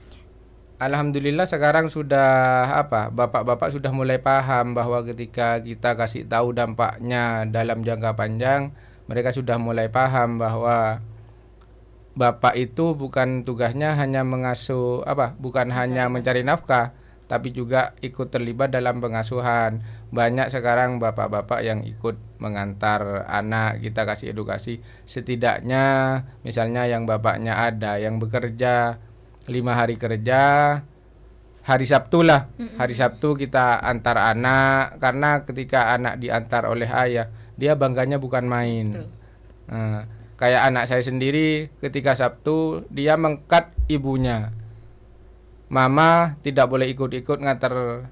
Alhamdulillah sekarang sudah bapak-bapak sudah mulai paham bahwa ketika kita kasih tahu dampaknya dalam jangka panjang, mereka sudah mulai paham bahwa bapak itu bukan tugasnya hanya mengasuh bukan hanya mencari nafkah, tapi juga ikut terlibat dalam pengasuhan. Banyak sekarang bapak-bapak yang ikut mengantar anak, kita kasih edukasi. Setidaknya misalnya yang bapaknya ada yang bekerja 5 hari kerja, hari Sabtu hari Sabtu kita antar anak, karena ketika anak diantar oleh ayah, dia bangganya bukan main. Kayak anak saya sendiri, ketika Sabtu dia mengkat ibunya, mama tidak boleh ikut-ikut ngantar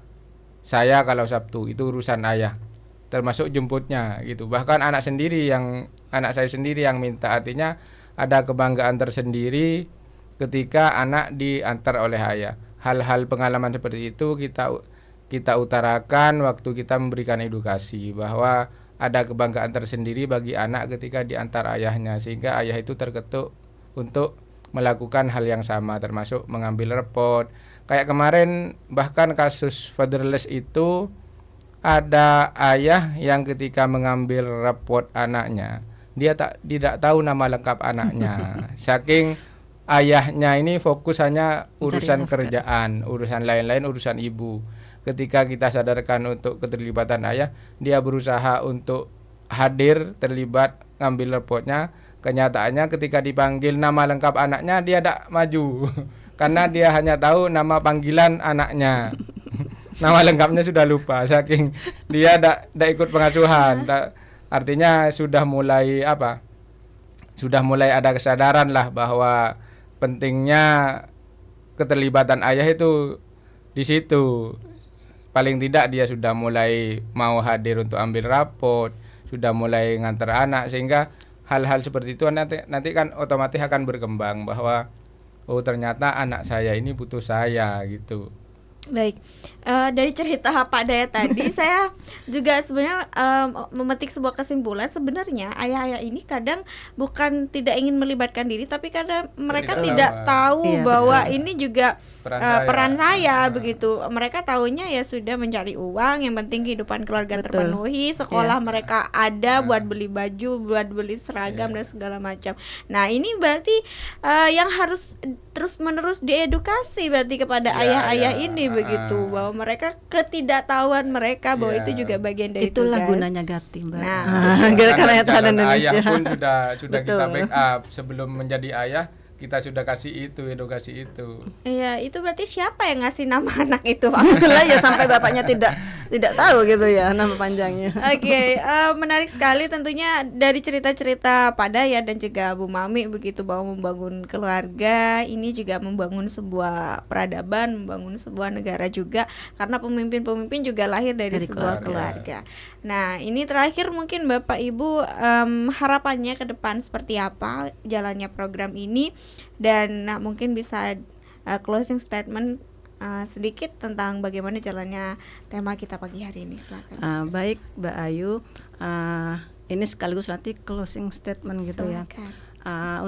saya kalau Sabtu, itu urusan ayah, termasuk jemputnya gitu. Bahkan anak saya sendiri yang minta. Artinya ada kebanggaan tersendiri ketika anak diantar oleh ayah. Hal-hal pengalaman seperti itu kita utarakan waktu kita memberikan edukasi, bahwa ada kebanggaan tersendiri bagi anak ketika diantar ayahnya, sehingga ayah itu terketuk untuk melakukan hal yang sama, termasuk mengambil rapot. Kayak kemarin bahkan kasus fatherless itu, ada ayah yang ketika mengambil rapot anaknya, dia tidak tahu nama lengkap anaknya. Saking ayahnya ini fokus hanya urusan kerjaan, urusan lain-lain, urusan ibu. Ketika kita sadarkan untuk keterlibatan ayah, dia berusaha untuk hadir, terlibat, ngambil rapotnya. Kenyataannya ketika dipanggil nama lengkap anaknya, dia tidak maju. Karena dia hanya tahu nama panggilan anaknya. Nama lengkapnya sudah lupa, saking dia tidak ikut pengasuhan. Artinya sudah mulai ada kesadaran bahwa pentingnya keterlibatan ayah itu di situ. Paling tidak dia sudah mulai mau hadir untuk ambil rapot, sudah mulai ngantar anak, sehingga hal-hal seperti itu nanti kan otomatis akan berkembang bahwa ternyata anak saya ini butuh saya gitu. Baik, dari cerita Pak Dayat tadi saya juga sebenarnya memetik sebuah kesimpulan. Sebenarnya ayah-ayah ini kadang bukan tidak ingin melibatkan diri, tapi karena mereka tidak tahu Iya, bahwa betul. ini juga peran saya begitu. Mereka tahunya ya sudah mencari uang, yang penting kehidupan keluarga Betul. terpenuhi, sekolah Iya. mereka ada buat beli baju, buat beli seragam dan segala macam. Nah, ini berarti yang harus terus-menerus diedukasi berarti kepada Iya, ayah-ayah iya. ini begitu, bahwa mereka ketidaktahuan mereka bahwa Iya. itu juga bagian dari Itulah tugas. gunanya Gati, Mbak. Nah, Karena itu ada calon Indonesia. ayah pun sudah kita Betul. backup sebelum menjadi ayah, kita sudah kasih itu edukasi itu. Iya, itu berarti siapa yang ngasih nama anak itu, Pak? Lah ya sampai bapaknya tidak tahu gitu ya nama panjangnya. Oke, menarik sekali tentunya dari cerita-cerita Pak Dayat dan juga Bu Mami begitu, bahwa membangun keluarga ini juga membangun sebuah peradaban, membangun sebuah negara juga, karena pemimpin-pemimpin juga lahir dari sebuah keluarga. Nah, ini terakhir mungkin Bapak Ibu, harapannya ke depan seperti apa jalannya program ini, dan mungkin bisa closing statement sedikit tentang bagaimana jalannya tema kita pagi hari ini. Silakan. Baik Mbak Ayu, ini sekaligus nanti closing statement gitu ya. Silakan.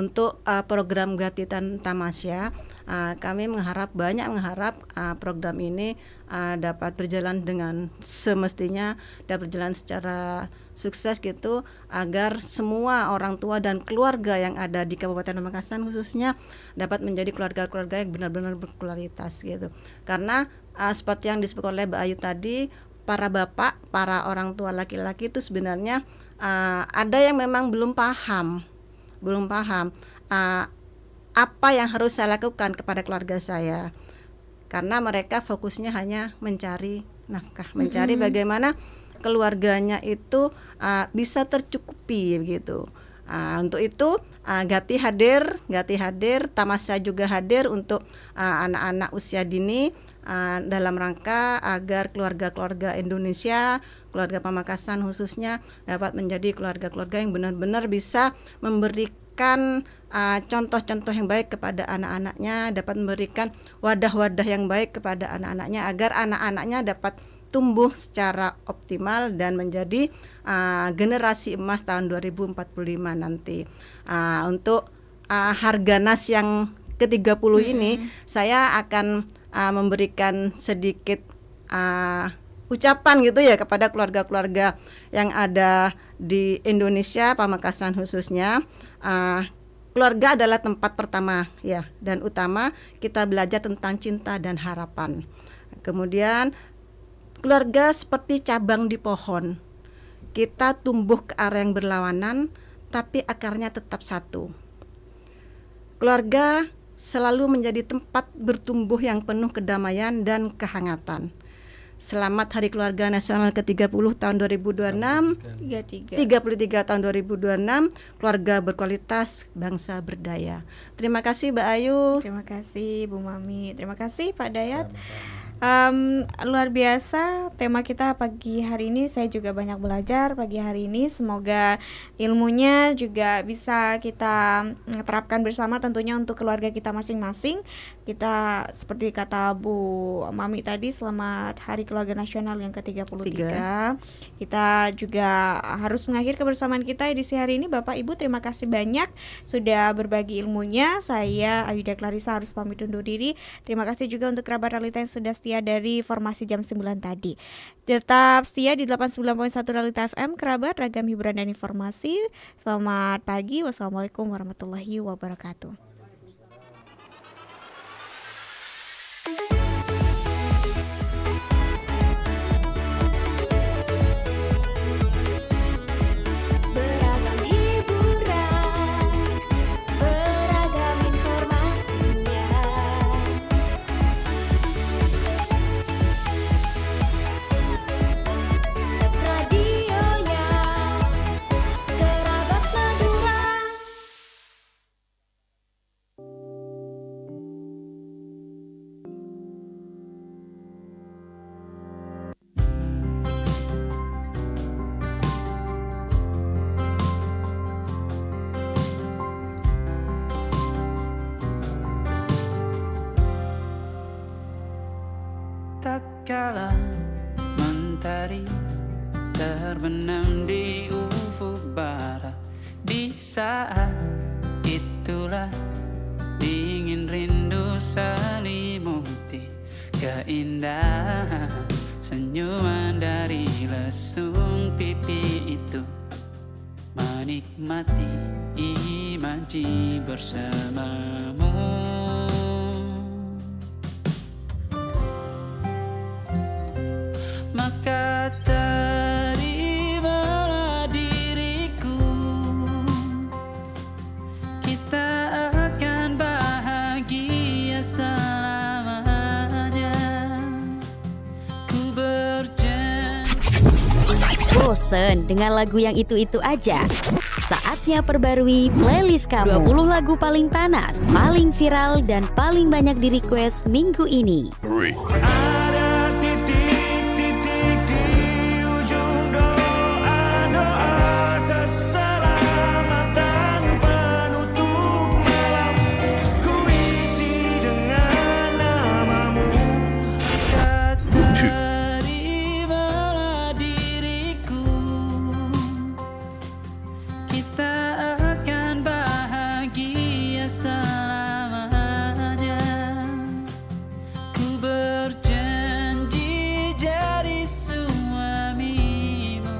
Untuk program Gati dan Tamasya, kami banyak mengharap program ini dapat berjalan dengan semestinya, dapat berjalan secara sukses gitu, agar semua orang tua dan keluarga yang ada di Kabupaten Pamekasan khususnya dapat menjadi keluarga-keluarga yang benar-benar berkualitas gitu. Karena seperti yang disebut oleh Mbak Ayu tadi, para bapak, para orang tua laki-laki itu sebenarnya ada yang memang belum paham apa yang harus saya lakukan kepada keluarga saya, karena mereka fokusnya hanya mencari nafkah, mencari bagaimana keluarganya itu bisa tercukupi gitu. Untuk itu Gati hadir, Tamasya juga hadir untuk anak-anak usia dini, dalam rangka agar keluarga-keluarga Indonesia, keluarga Pamekasan khususnya dapat menjadi keluarga-keluarga yang benar-benar bisa memberikan contoh-contoh yang baik kepada anak-anaknya, dapat memberikan wadah-wadah yang baik kepada anak-anaknya, agar anak-anaknya dapat tumbuh secara optimal dan menjadi generasi emas tahun 2045 nanti. Untuk Harganas yang ke-30 ini, saya akan memberikan sedikit ucapan gitu ya kepada keluarga-keluarga yang ada di Indonesia, Pamekasan khususnya. Keluarga adalah tempat pertama ya dan utama kita belajar tentang cinta dan harapan. Kemudian keluarga seperti cabang di pohon. Kita tumbuh ke arah yang berlawanan, tapi akarnya tetap satu. Keluarga selalu menjadi tempat bertumbuh yang penuh kedamaian dan kehangatan. Selamat Hari Keluarga Nasional ke-30 tahun 2026, 33 tahun 2026, keluarga berkualitas, bangsa berdaya. Terima kasih Mbak Ayu. Terima kasih Bu Mami, terima kasih Pak Dayat. Luar biasa tema kita pagi hari ini. Saya juga banyak belajar pagi hari ini. Semoga ilmunya juga bisa kita terapkan bersama tentunya untuk keluarga kita masing-masing. Kita seperti kata Bu Mami tadi, selamat Hari Keluarga Nasional yang ke-33. Kita juga harus mengakhiri kebersamaan kita edisi hari ini. Bapak Ibu, terima kasih banyak sudah berbagi ilmunya. Saya Ayuda Clarissa harus pamit undur diri. Terima kasih juga untuk kerabat Realita yang sudah setia dari formasi jam 9 tadi. Tetap setia di 89.1 Realita FM, kerabat, ragam hiburan dan informasi. Selamat pagi. Wassalamualaikum warahmatullahi wabarakatuh. tatkala mentari terbenam di ufuk barat. Di saat itulah dingin rindu selimuti keindahan senyuman dari lesung pipi itu. Menikmati imaji bersamamu. Maka terimalah diriku, kita akan bahagia selamanya. Ku berjanji. Bosen dengan lagu yang itu-itu aja? Saatnya perbarui playlist kamu. 20 lagu paling panas, paling viral, dan paling banyak di request minggu ini. Ada titik-titik di ujung doa-doa keselamatan penutup malam. Ku isi dengan namamu. Terimalah diriku, kita akan bahagia selamanya. Ku berjanji jadi suamimu.